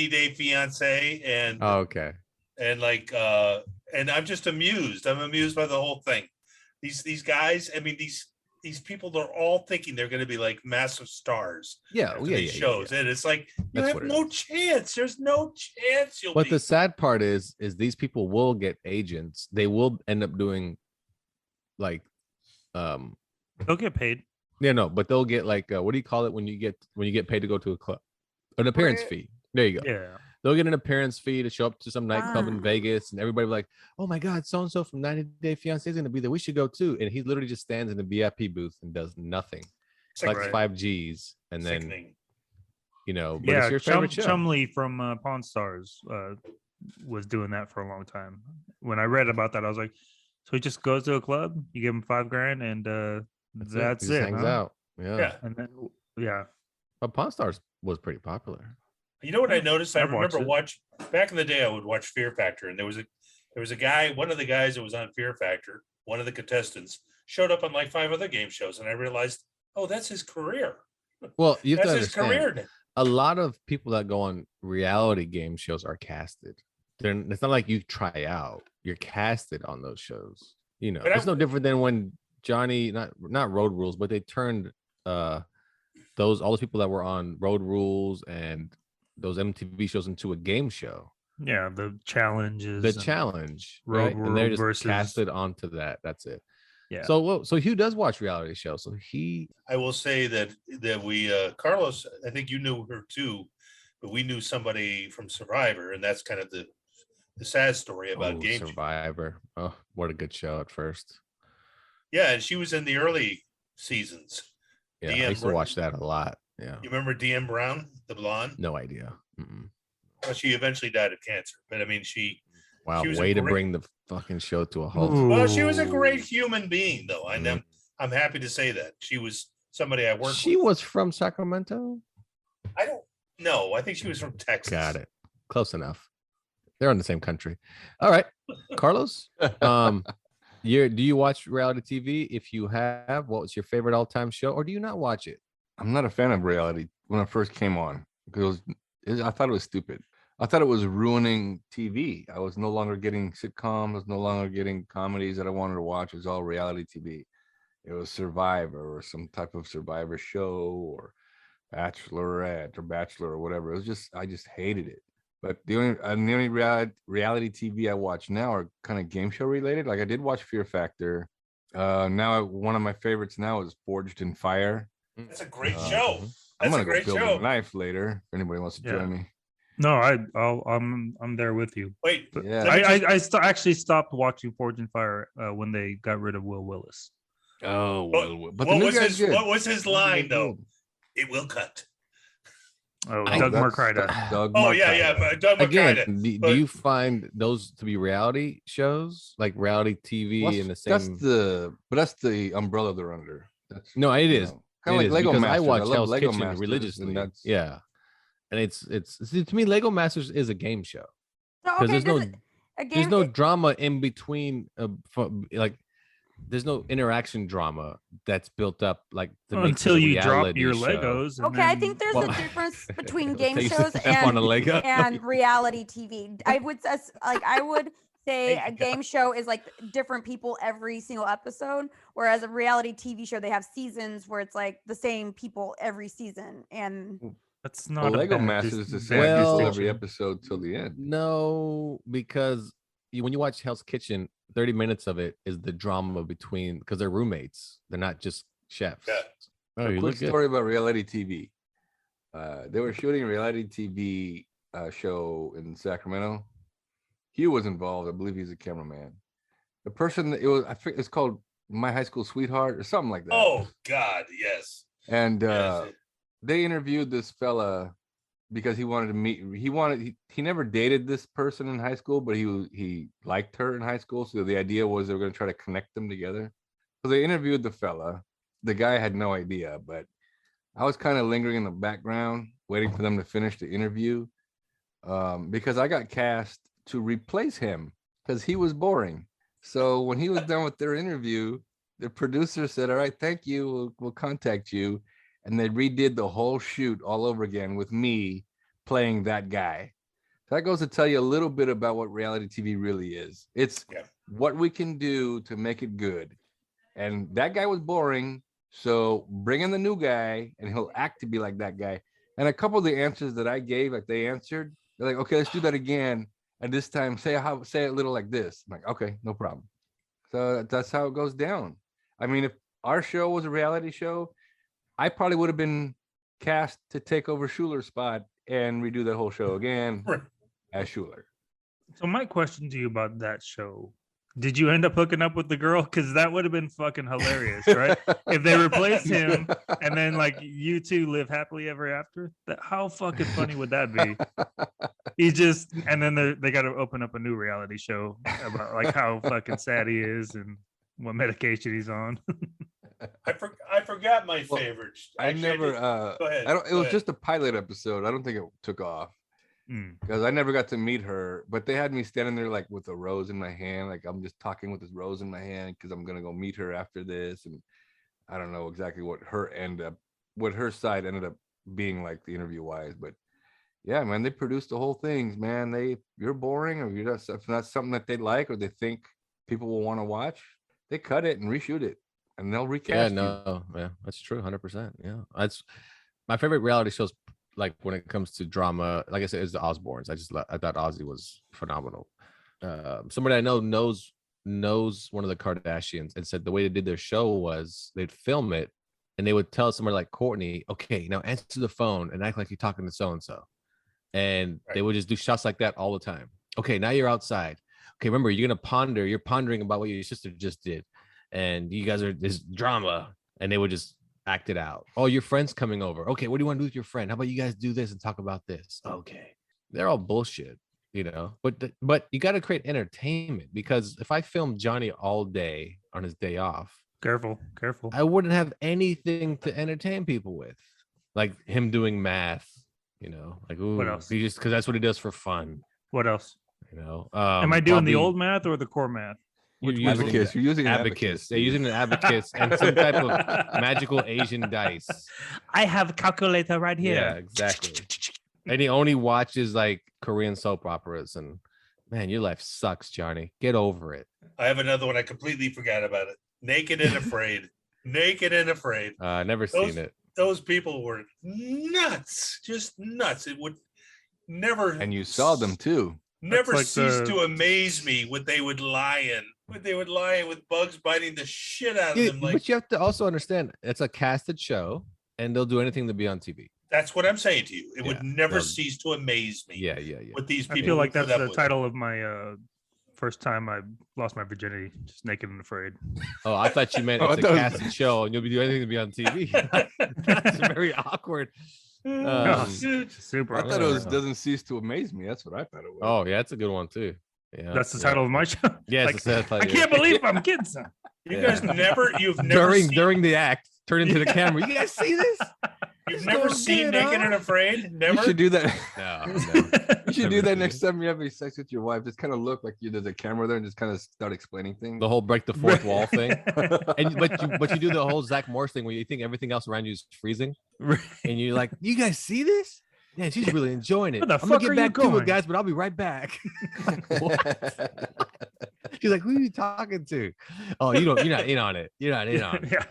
S7: Day Fiance and
S3: Oh, okay.
S7: and I'm just amused. I'm amused by the whole thing. These guys, I mean these people, they're all thinking they're going to be like massive stars.
S3: Yeah.
S7: after
S3: Yeah.
S7: these
S3: Yeah,
S7: shows,
S3: yeah.
S7: and it's like you
S3: That's
S7: have
S3: what it
S7: no
S3: is.
S7: chance. There's no chance you'll
S3: But
S7: be.
S3: the sad part is these people will get agents. They will end up doing like,
S5: They'll get paid.
S3: but they'll get like, what do you call it when you get paid to go to a club? An appearance
S4: Right.
S3: fee. There you go.
S5: Yeah.
S3: They'll get an appearance fee to show up to some nightclub in
S4: Ah.
S3: Vegas, and everybody will be like, "Oh my God, so and so from 90 Day Fiance is going to be there. We should go too." And he literally just stands in the VIP booth and does nothing, collects
S7: Right.
S3: 5 Gs, and then
S7: Sickening.
S3: But
S5: Yeah.
S3: it's your favorite show.
S5: Chumley from Pawn Stars was doing that for a long time. When I read about that, I was like, so he just goes to a club, you give him $5,000, and that's
S3: He just
S5: it.
S3: hangs
S5: huh?
S3: out. Yeah.
S7: Yeah.
S5: And then, yeah.
S3: But Pawn Stars was pretty popular.
S7: You know what I noticed? I
S5: I've watched
S7: remember
S5: it.
S7: watch back in the day. I would watch Fear Factor, and there was a guy. One of the guys that was on Fear Factor, one of the contestants, showed up on like 5 other game shows, and I realized, oh, that's his career.
S3: Well, you have to
S7: That's his
S3: understand.
S7: career.
S3: A lot of people that go on reality game shows are casted. It's not like you try out. You're casted on those shows.
S7: But
S3: It's no different than when Johnny, not Road Rules, but they turned all those people that were on Road Rules and those MTV shows into a game show.
S5: Yeah. The challenges.
S3: The
S5: and-
S3: challenge,
S5: Road
S3: right? And they're
S5: Rule
S3: just
S5: versus-
S3: casted onto that. That's it.
S5: Yeah.
S3: So Hugh does watch reality shows. So he
S7: I will say that we Carlos, I think you knew her too, but we knew somebody from Survivor, and that's kind of the sad story about game.
S3: Survivor. Oh, what a good show at first.
S7: Yeah, and she was in the early seasons.
S3: Yeah, I
S7: DM
S3: used to watch that a lot. Yeah.
S7: You remember DM Brown, the blonde?
S3: No idea. Mm-mm.
S7: Well, she eventually died of cancer, but I mean,
S3: Wow,
S7: She was a
S3: way to
S7: great-
S3: bring the fucking show to a halt.
S7: well, she was a great human being, though. And
S3: Mhm.
S7: I'm happy to say that she was somebody I worked
S3: She
S7: with.
S3: was from Sacramento.
S7: I don't know. I think she was from Texas.
S3: Got it. Close enough. They're in the same country. All right, Carlos. Do you watch reality TV? If you have, what was your favorite all-time show, or do you not watch it?
S6: I'm not a fan of reality when I first came on because I thought it was stupid. I thought it was ruining TV. I was no longer getting sitcoms. I was no longer getting comedies that I wanted to watch. It was all reality TV. It was Survivor or some type of Survivor show or Bachelorette or Bachelor or whatever. It was just, I just hated it. But the only reality TV I watch now are kind of game show related. Like I did watch Fear Factor. Now one of my favorites now is Forged in Fire.
S7: That's a great show.
S6: I'm
S7: That's
S6: gonna
S7: a great
S6: go build
S7: show.
S6: a knife later if anybody wants to join me.
S5: No, I'm there with you.
S7: Wait,
S5: But
S6: Yeah.
S5: I actually stopped watching Forge and Fire when they got rid of Will Willis.
S6: Oh,
S7: But
S6: but
S7: what
S6: the
S7: was
S6: new guy's
S7: his
S6: good.
S7: what was his
S6: The new guy's
S7: line though?
S6: good.
S7: It will cut.
S5: Oh,
S3: I-
S5: Doug
S6: That's
S5: Markida.
S6: Doug
S7: Oh yeah,
S6: Markida.
S7: yeah. But Doug
S3: Again,
S7: Markida.
S3: do
S7: but-
S3: you find those to be reality shows, like reality TV
S6: Well,
S3: in the
S6: that's
S3: same?
S6: that's the umbrella they're under. That's,
S3: No, it
S6: you
S3: is.
S6: know,
S3: It
S6: kind of like
S3: is,
S6: Lego
S3: because
S6: Masters.
S3: I watch
S6: love
S3: Hell's
S6: Lego
S3: Kitchen
S6: Masters,
S3: religiously.
S6: and that's
S3: Yeah, and it's to me, Lego Masters is a game show
S4: So,
S3: because
S4: okay,
S3: there's
S4: does
S3: no
S4: it, a
S3: there's
S4: game,
S3: no drama in between. Like there's no interaction drama that's built up like to make
S5: Until
S3: it a
S5: you drop
S3: reality
S5: your
S3: show.
S5: Legos. and
S4: okay, I
S5: then-
S4: think there's
S3: Well,
S4: a difference between
S3: It'll
S4: game
S3: take you
S4: shows
S3: step on a Lego.
S4: and reality TV. I would say a game show is like different people every single episode, whereas a reality TV show they have seasons where it's like the same people every season. And
S5: That's not a
S6: Lego
S5: bad
S6: Masters
S5: dis-
S6: is the
S5: bad
S6: same
S3: Well-
S6: people every
S5: distinction.
S6: episode till the end.
S3: No, because when you watch Hell's Kitchen, 30 minutes of it is the drama between because they're roommates. They're not just chefs.
S7: Yeah.
S3: Oh,
S6: A
S3: you
S6: quick
S3: look good.
S6: story about reality TV. They were shooting a reality TV show in Sacramento. Hugh was involved. I believe he's a cameraman. The person that it was, I think it's called My High School Sweetheart or something like that.
S7: Oh God, yes.
S6: And
S7: Yes.
S6: they interviewed this fella because he wanted to meet. He never dated this person in high school, but he liked her in high school. So the idea was they were going to try to connect them together. So they interviewed the fella. The guy had no idea, but I was kind of lingering in the background, waiting for them to finish the interview, because I got cast to replace him because he was boring. So when he was done with their interview, the producer said, "All right, thank you. We'll contact you." And they redid the whole shoot all over again with me playing that guy. So that goes to tell you a little bit about what reality TV really is. It's
S7: Yeah.
S6: what we can do to make it good. And that guy was boring. So bring in the new guy and he'll act to be like that guy. And a couple of the answers that I gave, like they answered, they're like, "Okay, let's do that again. And this time say it a little like this." I'm like, "Okay, no problem." So that's how it goes down. I mean, if our show was a reality show, I probably would have been cast to take over Schuler's spot and redo that whole show again
S7: Right.
S6: as Schuler.
S5: So my question to you about that show: did you end up hooking up with the girl? Because that would have been fucking hilarious, right? If they replaced him and then like you two live happily ever after, how fucking funny would that be? And then they got to open up a new reality show about like how fucking sad he is and what medication he's on.
S7: I forgot my
S6: Well,
S7: favorite.
S6: I
S7: Actually,
S6: never
S7: Go ahead.
S6: I don't it
S7: go
S6: was
S7: ahead.
S6: just a pilot episode. I don't think it took off
S5: Mm.
S6: because I never got to meet her, but they had me standing there like with a rose in my hand, like I'm just talking with this rose in my hand because I'm gonna go meet her after this. And I don't know exactly what her side ended up being like the interview wise, but yeah, man, they produced the whole things, man. You're boring or you're not, if not something that they like or they think people will want to watch, they cut it and reshoot it and they'll
S3: Yeah,
S6: recast you.
S3: no, yeah, that's true, 100%. Yeah, that's my favorite reality shows. Like when it comes to drama, like I said, is the Osbournes. I thought Ozzy was phenomenal. Somebody I know knows one of the Kardashians and said the way they did their show was they'd film it and they would tell somebody like Courtney, "Okay, now answer the phone and act like you're talking to so and so," and they would just do shots like that all the time. "Okay, now you're outside. Okay, remember you're pondering about what your sister just did, and you guys are this drama," and they would just act it out. "Oh, your friend's coming over. Okay, what do you want to do with your friend? How about you guys do this and talk about this?" Okay, they're all bullshit, but you got to create entertainment, because if I filmed Johnny all day on his day off,
S5: Careful.
S3: I wouldn't have anything to entertain people with, like him doing math, like, ooh,
S5: What else?
S3: he just because that's what he does for fun,
S5: What else?
S3: Am
S5: Am I doing the old math or the core math?
S3: You're
S6: Abacus. You're using an
S3: abacus. They're using an abacus and some type of magical Asian dice.
S5: I have a calculator right
S3: Yeah, exactly. And he only watches like Korean soap operas. And man, your life sucks, Johnny. Get over it.
S7: I have another one. I completely forgot about it. Naked and Afraid. Naked and Afraid.
S3: Never seen it.
S7: Those people were nuts, just nuts. It would never.
S6: And you saw them too.
S7: Never
S5: like
S7: cease to amaze me what they would lie in. What they would lie in with bugs biting the shit out of them. Like,
S3: but you have to also understand it's a casted show, and they'll do anything to be on TV.
S7: that's what I'm saying to you. It would never
S3: they'll-
S7: cease to amaze me.
S3: Yeah.
S7: What these
S5: I
S7: people
S5: feel like
S7: would put
S5: that's
S7: up
S5: the
S7: with.
S5: title of my first time I lost my virginity, just naked and afraid.
S3: Oh, I thought you meant
S6: Oh, I
S3: it's a
S6: thought-
S3: casted show, and you'll be doing anything to be on TV. That's very awkward.
S5: Super.
S6: I thought it was
S3: Yeah.
S6: doesn't cease to amaze me. That's what I thought it was.
S3: Oh, yeah, that's a good one too. Yeah,
S5: That's the title of my show.
S3: Yes,
S5: Like,
S3: it's the title,
S5: I
S3: yeah.
S5: can't believe I'm getting some.
S7: You
S3: Yeah.
S7: guys you've never seen,
S3: during the act, turn into the camera. You guys see this?
S7: you've
S3: It's
S7: never
S3: going
S7: seen
S3: good,
S7: Naked
S3: huh?
S7: and Afraid?
S6: You
S7: Never.
S6: should do that.
S3: No.
S6: You should do
S3: Never
S6: that
S3: seen
S6: next
S3: it.
S6: time you have any sex with your wife. Just kind of look like there's a camera there and just kind of start explaining things.
S3: The whole break the fourth wall thing. And but you do the whole Zach Morris thing where you think everything else around you is freezing, and you're like, "You guys see this? Yeah, she's really enjoying it.
S5: Where the
S3: I'm gonna
S5: fuck
S3: get
S5: are you
S3: back to
S5: going?"
S3: it, guys, but I'll be right back." What? She's like, "Who are you talking to?" Oh, you're not in on it. You're not in on it.
S5: Yeah.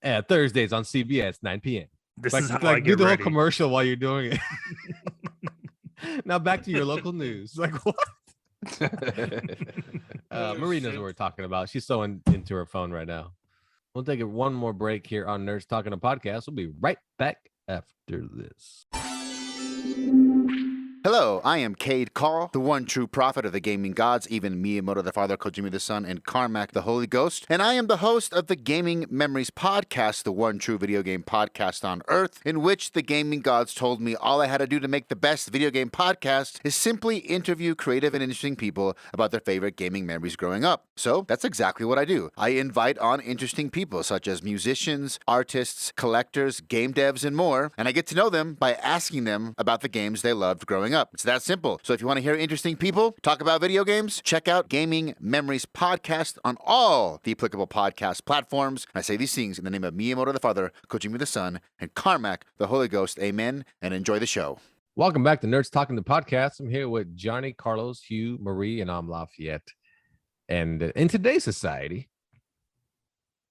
S3: Yeah, Thursdays on CBS 9 p.m.
S5: This
S3: Like,
S5: is how I
S3: like do
S5: get
S3: the
S5: ready.
S3: whole commercial while you're doing it. Now back to your local news. Like what? Marie knows what we're talking about. She's so into her phone right now. We'll take one more break here on Nerds Talking a Podcast. We'll be right back after this.
S11: Hello, I am Cade Carl, the one true prophet of the gaming gods, even Miyamoto the Father, Kojima the Son, and Carmack the Holy Ghost. And I am the host of the Gaming Memories Podcast, the one true video game podcast on Earth, in which the gaming gods told me all I had to do to make the best video game podcast is simply interview creative and interesting people about their favorite gaming memories growing up. So that's exactly what I do. I invite on interesting people such as musicians, artists, collectors, game devs, and more, and I get to know them by asking them about the games they loved growing up. It's that simple. So if you want to hear interesting people talk about video games, check out Gaming Memories Podcast on all the applicable podcast platforms. And I say these things in the name of Miyamoto the Father, Kojima the Son, and Carmack the Holy Ghost. Amen, and enjoy the show.
S3: Welcome back to Nerds Talking the Podcast. I'm here with Johnny, Carlos, Hugh, Marie, and I'm Lafayette. And in today's society,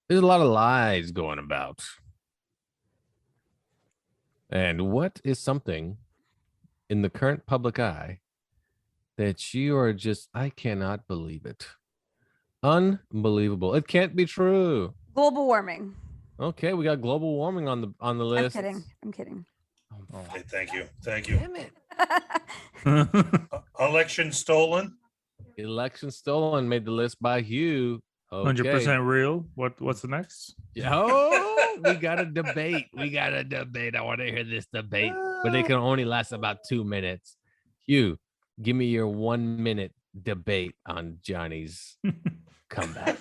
S3: there's a lot of lies going about. And what is something in the current public eye that you are just, I cannot believe it. Unbelievable. It can't be true.
S4: Global warming.
S3: Okay, we got global warming on the
S4: I'm
S3: list.
S4: kidding. I'm kidding.
S7: Okay, thank you. Thank you.
S3: Damn it.
S7: Election stolen.
S3: Election stolen made the list by Hugh.
S5: 100% real. What's the next?
S3: Oh, we got a debate. We got a debate. I want to hear this debate, but it can only last about 2 minutes. Hugh, give me your 1 minute debate on Johnny's comeback.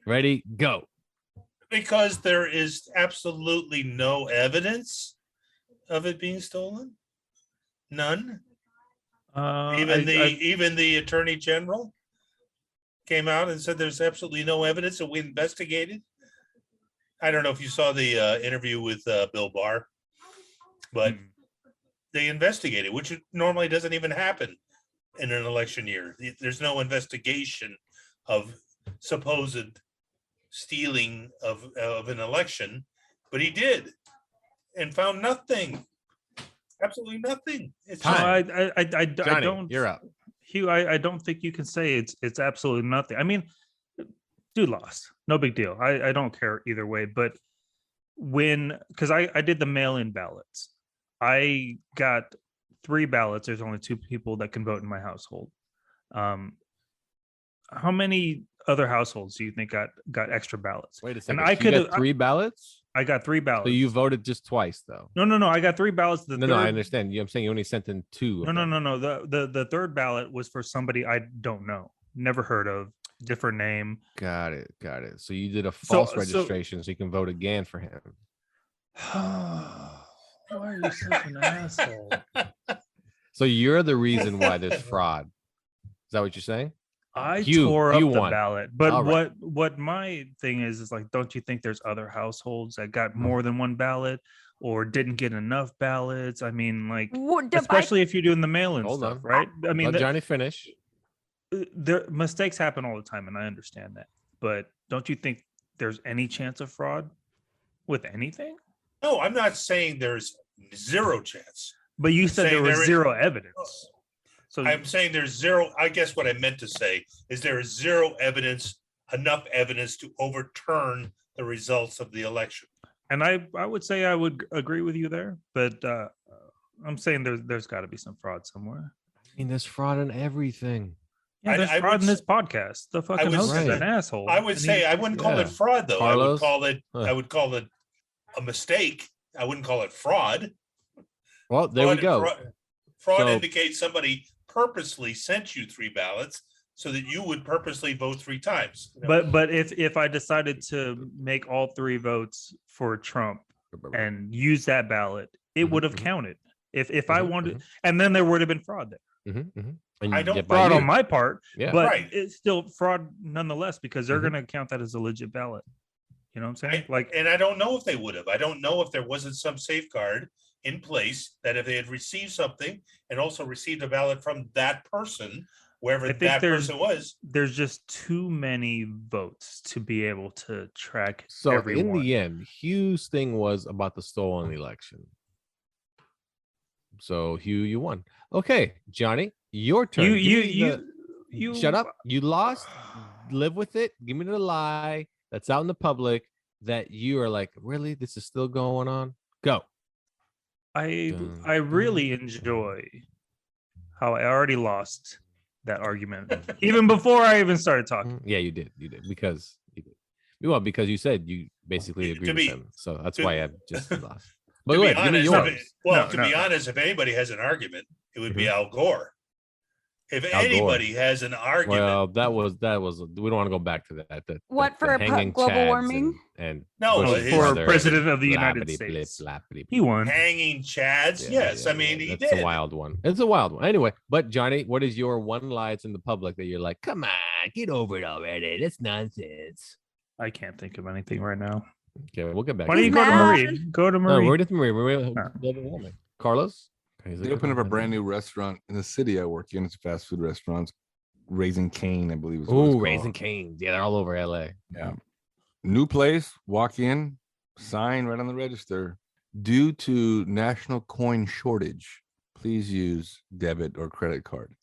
S3: Ready? Go.
S7: Because there is absolutely no evidence of it being stolen. None. Even the attorney general came out and said there's absolutely no evidence that we investigated. I don't know if you saw the interview with Bill Barr, but they investigated, which normally doesn't even happen in an election year. There's no investigation of supposed stealing of an election, but he did and found nothing. Absolutely nothing. It's
S5: No, I
S3: Johnny,
S5: don't.
S3: you're up.
S5: Hugh, I don't think you can say it's absolutely nothing. I mean, dude lost. No big deal. I don't care either way. But because I did the mail-in ballots, I got 3 ballots. There's only 2 people that can vote in my household. How many other households do you think got extra ballots?
S3: Wait a second.
S5: I
S3: You
S5: could
S3: got 3 ballots?
S5: I got 3 ballots.
S3: So you voted just twice, though.
S5: No. I got 3 ballots.
S3: No, I understand. I'm saying you only sent in 2.
S5: No. The third ballot was for somebody I don't know, never heard of, different name.
S3: Got it. So you did a false
S5: So-
S3: registration so you can vote again for him.
S5: Why are you such an asshole?
S3: So you're the reason why there's fraud. Is that what you're saying?
S5: I
S3: You
S5: tore up the
S3: won.
S5: ballot, but
S3: All right.
S5: what my thing is like, don't you think there's other households that got more than 1 ballot? or didn't get enough ballots. I mean, like,
S4: What,
S5: especially if you're doing the mail-in
S3: Hold
S5: stuff,
S3: on.
S5: right? I mean,
S3: Let Johnny finish.
S5: there mistakes happen all the time, and I understand that. But don't you think there's any chance of fraud with anything?
S7: No, I'm not saying there's zero chance.
S5: But you
S7: I'm
S5: said there
S7: saying
S5: was
S7: there is-
S5: zero evidence. So
S7: I'm saying there's zero. I guess what I meant to say is there is zero evidence, enough evidence to overturn the results of the election.
S5: and I would say I would agree with you there, but I'm saying there's got to be some fraud somewhere.
S3: I mean, there's fraud in everything.
S5: Yeah, there's
S7: I
S5: fraud
S7: would
S5: in this
S7: s-
S5: podcast. The fucking
S7: would
S5: host is
S3: say-
S5: an asshole.
S7: I would
S5: and
S7: say
S5: he-
S7: I wouldn't call it
S3: yeah.
S7: fraud though.
S3: Carlos?
S7: I would call it a mistake. I wouldn't call it fraud.
S3: Well, there we go.
S7: Fraud
S3: So-
S7: indicates somebody purposely sent you 3 ballots so that you would purposely vote 3 times. You know?
S5: But if I decided to make all 3 votes for Trump and use that ballot, it would have counted. If I wanted, and then there would have been fraud there.
S3: And
S7: I
S3: you
S7: don't-
S3: get by
S5: Fraud
S3: you.
S5: on my part,
S3: Yeah.
S5: but
S7: Right.
S5: it's still fraud nonetheless because they're
S3: Mhm.
S5: going to count that as a legit ballot. You know what I'm saying?
S7: And I don't know if they would have. I don't know if there wasn't some safeguard in place that if they had received something and also received a ballot from that person, wherever
S5: I think
S7: that
S5: there's-
S7: person was.
S5: there's just too many votes to be able to track
S3: So
S5: everyone.
S3: in the end, Hugh's thing was about the stolen election. So Hugh, you won. Okay, Johnny, your turn. Give me the-
S5: you
S3: shut up. You lost. Live with it. Give me the lie that's out in the public that you are like, really? This is still going on? Go. Dun,
S5: I really
S3: dun,
S5: enjoy how I already lost that argument even before I even started talking.
S3: Yeah, you did. You did because you did. Well, because you said you basically
S7: To
S3: agreed with
S7: be-
S3: him, so that's
S7: to-
S3: why I just lost. But
S7: To
S3: go
S7: be
S3: ahead, give me
S7: honest,
S3: yours.
S5: No,
S7: to
S5: no,
S7: be
S5: no.
S7: honest, if anybody has an argument, it would be
S3: Mhm.
S7: Al Gore. If
S3: Al Gore.
S7: anybody has an argument,
S3: Well, that was. We don't want to go back to that.
S4: What, for
S3: hanging
S4: global
S3: chads
S4: warming?
S3: and
S7: No,
S3: Bush's
S7: for
S3: brother
S5: president of the
S3: and
S5: United
S3: blabbity blip,
S5: States.
S3: blabbity
S5: He won.
S7: hanging chads,
S3: Yeah,
S7: yes,
S3: yeah,
S7: I mean
S3: yeah,
S7: he
S3: that's
S7: did.
S3: a wild one. It's a wild one. Anyway, but Johnny, what is your one lie that's in the public that you're like, come on, get over it already? That's nonsense.
S5: I can't think of anything right now.
S3: Okay, we'll get back.
S5: Why don't you go to
S4: mad.
S5: Marie? Go to
S3: No,
S5: Marie.
S3: we're just Marie.
S5: No.
S3: Global warming. Carlos.
S6: They opened up a brand new restaurant in the city I work in. It's a fast food restaurant. Raising Cane, I believe. Is what it's
S3: Oh,
S6: called.
S3: Raising Cane's. Yeah, they're all over LA.
S6: Yeah. New place, walk in, sign right on the register. Due to national coin shortage, please use debit or credit card.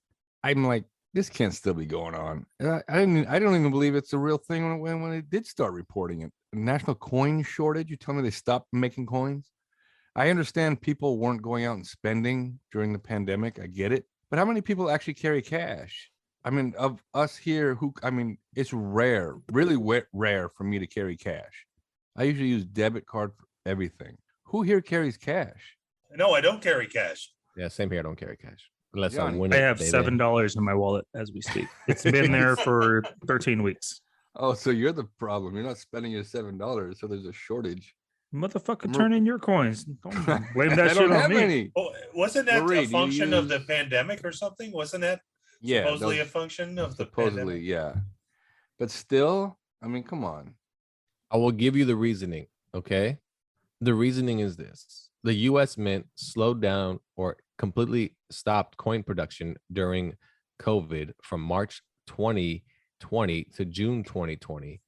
S6: I'm like, this can't still be going on. And I don't even believe it's a real thing when they did start reporting it. National coin shortage. You tell me they stopped making coins? I understand people weren't going out and spending during the pandemic. I get it. But how many people actually carry cash? I mean, of us here, it's rare, really rare for me to carry cash. I usually use debit card for everything. Who here carries cash?
S7: No, I don't carry cash.
S3: Yeah, same here. I don't carry cash unless I
S6: Johnny.
S3: win
S5: I
S3: it.
S5: have
S3: baby.
S5: $7 in my wallet as we speak. It's been there for 13 weeks.
S6: Oh, so you're the problem. You're not spending your $7, so there's a shortage.
S5: Motherfucker,
S6: Mar-
S5: turn in your coins. Don't blame that
S6: I
S5: shit
S6: don't
S5: on
S6: have
S5: me.
S6: any.
S7: Oh, wasn't that
S6: Marie, do
S7: a
S6: you
S7: function of the
S6: use-
S7: pandemic or something? Wasn't that
S6: Yeah,
S7: supposedly
S6: those-
S7: a function of the
S6: supposedly,
S7: pandemic?
S6: yeah. But still, I mean, come on.
S3: I will give you the reasoning. Okay. The reasoning is this: the US Mint slowed down or completely stopped coin production during COVID from March 2020 to June 2020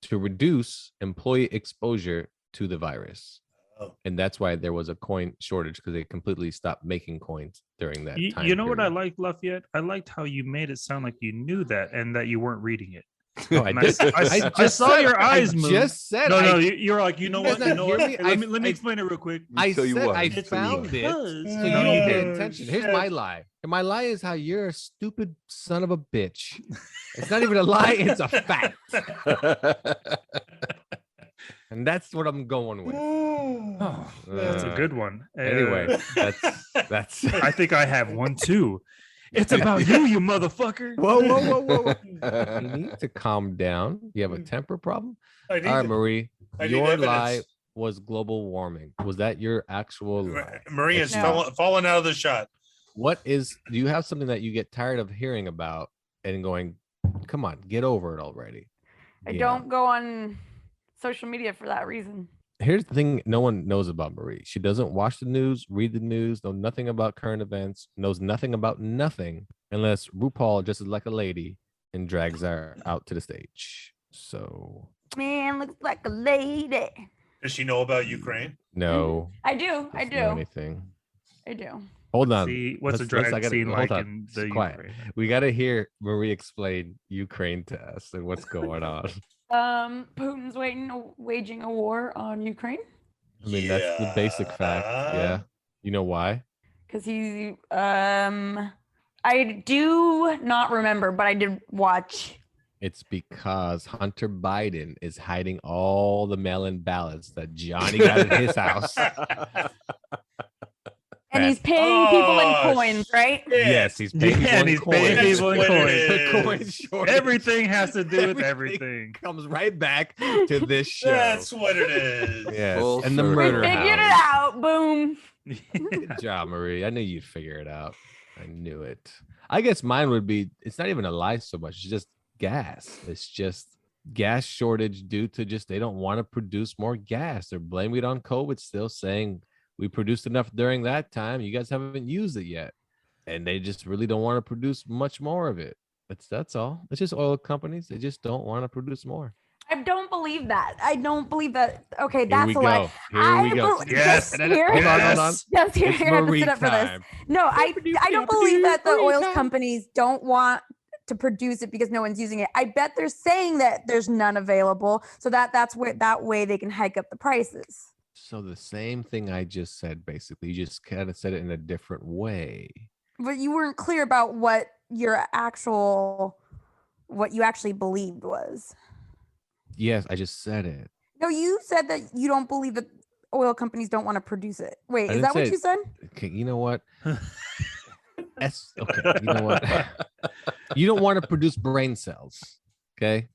S3: to reduce employee exposure to the virus.
S7: Oh.
S3: And that's why there was a coin shortage, because they completely stopped making coins during that time.
S5: You know what I
S3: period.
S5: liked, Lafayette? I liked how you made it sound like you knew that and that you weren't reading it.
S3: No, I
S5: And
S3: did.
S5: I saw your eyes move.
S3: Just said.
S5: No,
S3: I,
S5: you're like, you know
S3: You
S5: what?
S3: guys
S5: You
S3: not
S5: know
S3: hear
S5: what?
S3: me?
S5: Hey, let me
S3: I-
S5: explain it real quick.
S3: I
S6: So you
S3: said
S6: what?
S3: I
S5: It's
S3: found it,
S5: because
S3: so you don't pay
S7: Oh,
S3: attention. Here's
S7: shit.
S3: my lie. And my lie is how you're a stupid son of a bitch. It's not even a lie; it's a fact, and that's what I'm going with.
S5: Oh, that's a good one.
S3: Anyway, that's.
S5: I think I have one too. It's about you, you motherfucker.
S3: Whoa, whoa, whoa, whoa! You need to calm down. You have a temper problem.
S7: I need
S3: All right,
S7: to-
S3: Marie.
S7: I need
S3: Your
S7: evidence.
S3: lie was global warming. Was that your actual lie?
S7: Marie has
S4: No.
S7: fallen out of the shot.
S3: What is? Do you have something that you get tired of hearing about and going, "Come on, get over it already"?
S4: I
S3: Yeah.
S4: don't go on social media for that reason.
S3: Here's the thing no one knows about Marie. She doesn't watch the news, read the news, know nothing about current events, knows nothing about nothing unless RuPaul dresses like a lady and drags her out to the stage. So
S4: Man looks like a lady.
S7: Does she know about Ukraine?
S3: no.
S4: I do.
S3: Doesn't know anything.
S4: I do.
S3: Hold on.
S5: See, what's a
S3: I
S5: drag
S3: gotta-
S5: scene
S3: hold
S5: like
S3: on.
S5: in
S3: Just
S5: the
S3: quiet.
S5: Ukraine?
S3: We got to hear Marie explain Ukraine to us and what's going on.
S4: Putin's waging a war on Ukraine
S3: I mean, that's the basic fact. Yeah. You know why?
S4: because I do not remember, but I did watch.
S3: It's because Hunter Biden is hiding all the mail-in ballots that Johnny got at his house.
S4: And he's paying people in
S7: Oh,
S4: coins, right?
S3: Yes, he's paying people
S5: and
S3: in
S5: he's
S3: coins.
S5: paying people in
S7: That's what
S5: coins.
S7: it
S3: The
S7: is.
S3: coin shortage.
S5: Everything has to do with everything.
S3: Comes right back to this show.
S7: That's what it is.
S3: Yes,
S6: Full
S3: and the
S6: circle.
S4: We
S3: murder
S4: figured it
S3: house.
S4: out. Boom.
S3: Good job, Marie. I knew you'd figure it out. I knew it. I guess mine would be, it's not even a lie so much. It's just gas. It's just gas shortage due to just they don't want to produce more gas. They're blaming it on COVID, still saying we produced enough during that time. You guys haven't used it yet. And they just really don't want to produce much more of it. That's all. It's just oil companies. They just don't want to produce more.
S4: I don't believe that. I don't believe that. Okay,
S3: Here
S4: that's
S3: we
S4: a lie.
S3: go. Here we go.
S5: Yes.
S4: Just here,
S3: Hold on, hold on.
S4: just here.
S3: It's
S4: I have to
S3: Marie
S4: sit up for this.
S3: time.
S4: No, I don't believe that the oil companies don't want to produce it because no one's using it. I bet they're saying that there's none available, so that's where that way they can hike up the prices.
S3: So the same thing I just said, basically, you just kind of said it in a different way.
S4: But you weren't clear about what you actually believed was.
S3: Yes, I just said it.
S4: No, you said that you don't believe that oil companies don't want to produce it. Wait,
S3: I
S4: is
S3: didn't
S4: that what
S3: say-
S4: you said?
S3: Okay, you know what? Okay, you know what? You don't want to produce brain cells. Okay.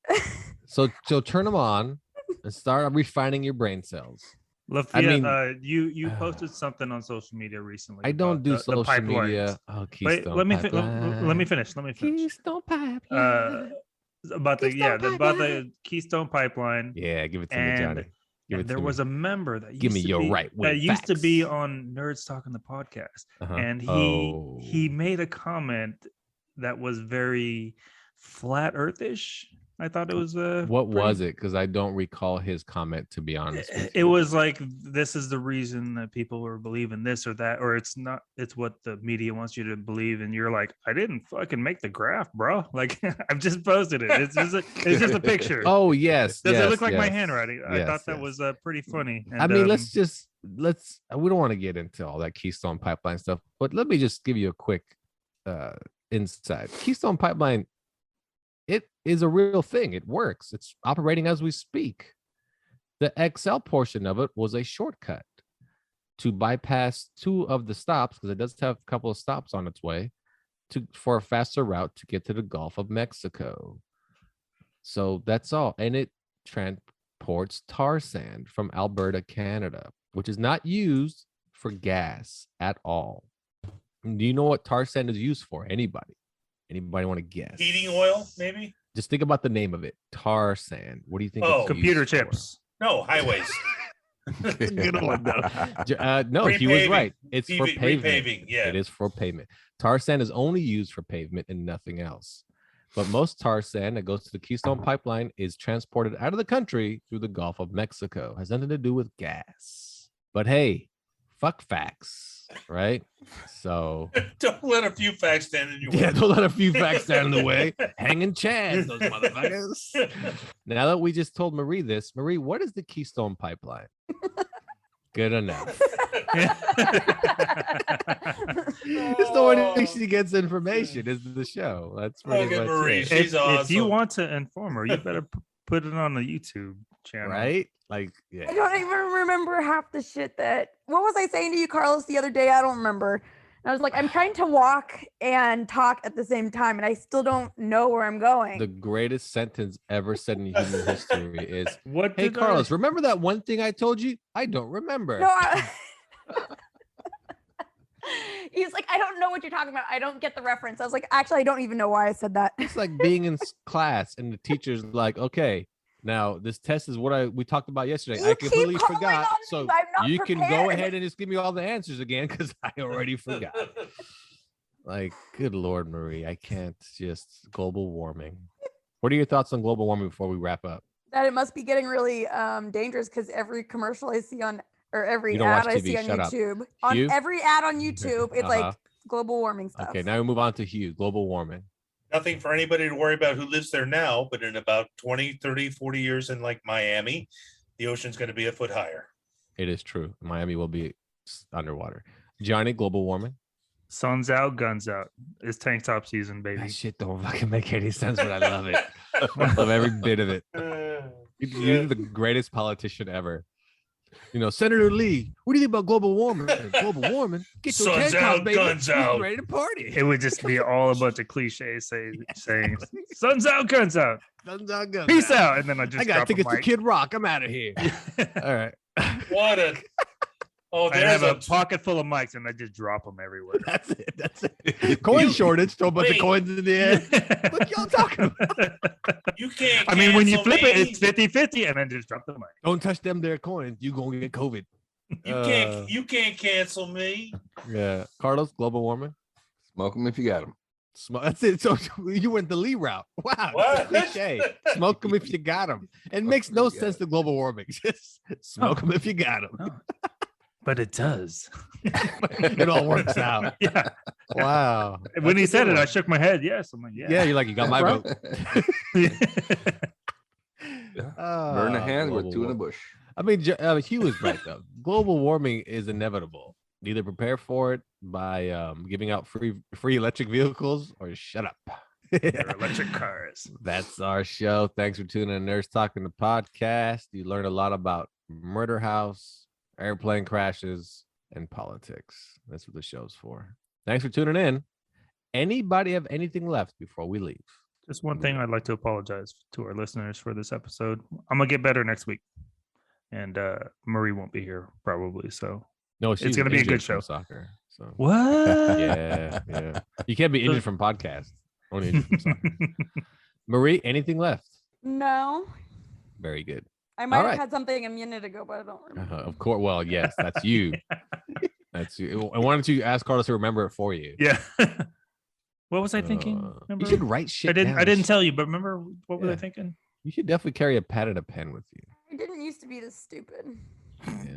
S3: So turn them on and start refining your brain cells.
S5: Lafayette,
S3: mean-
S5: you posted something on social media recently.
S3: I don't
S5: about
S3: do
S5: the
S3: social
S5: pipelines.
S3: media. Oh,
S5: Wait,
S3: Keystone
S5: let me
S3: Pipeline.
S5: finish.
S3: Keystone Pipeline.
S5: About the Keystone Pipeline.
S3: Yeah, give it to me,
S5: And,
S3: Johnny. Give
S5: and
S3: it
S5: there
S3: to
S5: was
S3: me.
S5: a member that
S3: Give me
S5: used to
S3: your
S5: be,
S3: right-wing
S5: that used to be
S3: facts.
S5: on Nerds Talking the podcast,
S3: Uh-huh.
S5: and
S3: Oh.
S5: he made a comment that was very flat earthish. I thought it was
S3: What was it? Because I don't recall his comment, to be honest. With
S5: It
S3: you.
S5: was like, this is the reason that people were believing this or that, or it's not, it's what the media wants you to believe, and you're like, I didn't fucking make the graph, bro. Like, I've just posted it. It's just a picture.
S3: Oh yes.
S5: Does
S3: yes,
S5: it look like my
S3: yes,
S5: handwriting? I
S3: yes,
S5: thought that
S3: yes.
S5: was pretty funny.
S3: I
S5: And,
S3: mean, let's we don't want to get into all that Keystone Pipeline stuff, but let me just give you a quick insight. Keystone Pipeline, it is a real thing. It works. It's operating as we speak. The XL portion of it was a shortcut to bypass two of the stops, because it does have a couple of stops on its way, for a faster route to get to the Gulf of Mexico. So that's all. And it transports tar sand from Alberta, Canada, which is not used for gas at all. Do you know what tar sand is used for? Anybody want to guess?
S7: Heating oil, maybe?
S3: Just think about the name of it. Tar sand. What do you think?
S7: Oh,
S3: it's
S5: computer
S3: used for?
S5: chips.
S7: No, highways.
S5: Good one, though.
S3: No, he was
S7: Repaving.
S3: right. It's for pavement.
S7: Repaving, yeah.
S3: It is for pavement. Tar sand is only used for pavement and nothing else. But most tar sand that goes to the Keystone Pipeline is transported out of the country through the Gulf of Mexico. Has nothing to do with gas. But hey, fuck facts, right? So
S7: Don't let a few facts stand in your way.
S3: yeah, don't let a few facts stand in the way. Hanging chads, those motherfuckers. Now that we just told Marie this, Marie, what is the Keystone Pipeline? Good enough. It's the only way she gets information is the show. That's pretty
S7: Look at
S3: much
S7: Marie.
S3: it.
S7: She's
S5: If you
S7: awesome.
S5: want to inform her, you better put it on the YouTube channel.
S3: Right? Like, yeah.
S4: I don't even remember half the shit that. What was I saying to you, Carlos, the other day? I don't remember. And I was like, I'm trying to walk and talk at the same time, and I still don't know where I'm going.
S3: The greatest sentence ever said in human history is,
S5: What
S3: hey,
S5: did
S3: Carlos, remember that one thing I told you? I don't remember.
S4: No, he's like, I don't know what you're talking about. I don't get the reference. I was like, actually, I don't even know why I said that.
S3: It's like being in class and the teacher's like, okay, Now, this test is what we talked about yesterday.
S4: You
S3: I
S4: keep
S3: completely
S4: calling
S3: forgot.
S4: on me.
S3: So
S4: I'm not
S3: you can go
S4: prepared.
S3: ahead and just give me all the answers again because I already forgot. Like, good Lord, Marie, I can't just global warming. What are your thoughts on global warming before we wrap up?
S4: That it must be getting really dangerous because every commercial I see on, or every
S3: You don't
S4: ad
S3: watch
S4: I
S3: TV,
S4: see on
S3: shut up.
S4: YouTube, on
S3: Hugh?
S4: every ad on YouTube, it's
S3: Uh-huh.
S4: like global warming stuff.
S3: Okay, now we move on to Hugh, global warming.
S7: Nothing for anybody to worry about who lives there now, but in about 20, 30, 40 years in like Miami, the ocean's going to be a foot higher.
S3: It is true. Miami will be underwater. Johnny, global warming.
S5: Sun's out, guns out. It's tank top season, baby.
S3: That shit don't fucking make any sense, but I love it. I love every bit of it. You're the greatest politician ever. You know, Senator Lee, what do you think about global warming? Global warming? Get your
S7: Sun's
S3: tank tops,
S7: out,
S3: baby.
S7: guns
S3: We're
S7: out.
S3: ready to party.
S5: It would just be all a bunch of cliches saying sun's out, guns out.
S3: Guns out, guns
S5: Peace out. And then I
S3: I
S5: just
S3: got
S5: drop a
S3: tickets to
S5: mic.
S3: Kid Rock. I'm out of here. All right.
S7: What a oh,
S5: I
S7: there's
S5: have a
S7: a
S5: pocket full of mics and I just drop them everywhere.
S3: That's it. That's it. Coin shortage. Throw a bunch of
S7: Wait.
S3: coins in the air. What y'all talking about?
S7: you can't.
S5: I mean, when you
S7: cancel
S5: flip it,
S7: me.
S5: it's 50-50 and then just drop the mic.
S3: Don't touch them there coins. You gonna get COVID.
S7: You can't cancel me.
S3: Yeah. Carlos, global warming.
S6: Smoke them if you got them.
S3: That's it. So you went the Lee route. Wow.
S7: What?
S3: Cliche. Smoke them if you got them. It makes no sense to global warming. Just smoke them if you got them.
S5: But it does.
S3: It all works out.
S5: Yeah.
S3: Wow.
S5: When he
S3: That's a
S5: said
S3: good
S5: it, I
S3: one.
S5: shook my head. Yes. I'm like, yeah.
S3: Yeah, you're like, you got my
S5: Right.
S3: vote.
S6: Burn a hand with
S3: global
S6: two in the
S3: warming.
S6: bush.
S3: I mean, Hugh is right though. Global warming is inevitable. Either prepare for it by giving out free electric vehicles, or shut up.
S5: They're electric cars.
S3: That's our show. Thanks for tuning in. Nerds Talking, the podcast. You learned a lot about murder house, airplane crashes, and politics. That's what the show's for. Thanks for tuning in. Anybody have anything left before we leave?
S5: Just one thing, I'd like to apologize to our listeners for this episode. I'm gonna get better next week, and Marie won't be here probably. So
S3: No,
S5: it's gonna be a
S3: injured
S5: good
S3: from
S5: show.
S3: Soccer. So
S5: What?
S3: yeah. You can't be injured from podcast. Only injured from soccer. Marie, anything left?
S4: No,
S3: Very good.
S4: I might
S3: All
S4: have
S3: right.
S4: had something a minute ago, but I don't remember.
S3: Of course. Well, yes, that's you. That's you. And why don't you ask Carlos to remember it for you?
S5: Yeah. What was I thinking?
S3: You
S5: Remember?
S3: should write shit
S5: I didn't.
S3: down.
S5: I didn't tell you, but remember what was I
S3: Yeah.
S5: thinking?
S3: You should definitely carry a pad and a pen with you.
S4: I didn't used to be this stupid.
S3: Yeah.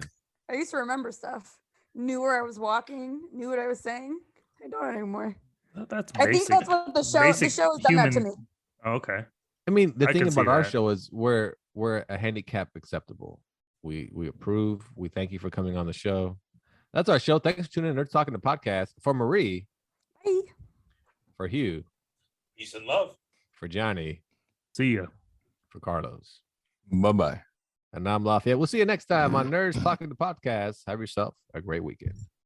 S4: I used to remember stuff. Knew where I was walking. Knew what I was saying. I don't anymore.
S5: That's
S4: I think that's what the show. The
S5: basic
S4: show has done that to me.
S5: human- Oh, okay.
S3: I mean, the
S5: I
S3: thing
S5: can see
S3: about our
S5: that.
S3: show is we're a handicap acceptable. We approve. We thank you for coming on the show. That's our show. Thanks for tuning in. Nerds Talking the podcast. For Marie,
S4: Bye.
S3: for Hugh,
S7: Peace and love.
S3: for Johnny,
S5: See ya.
S3: for Carlos.
S6: Bye-bye.
S3: And I'm Lafayette. We'll see you next time on Nerds Talking the podcast. Have yourself a great weekend.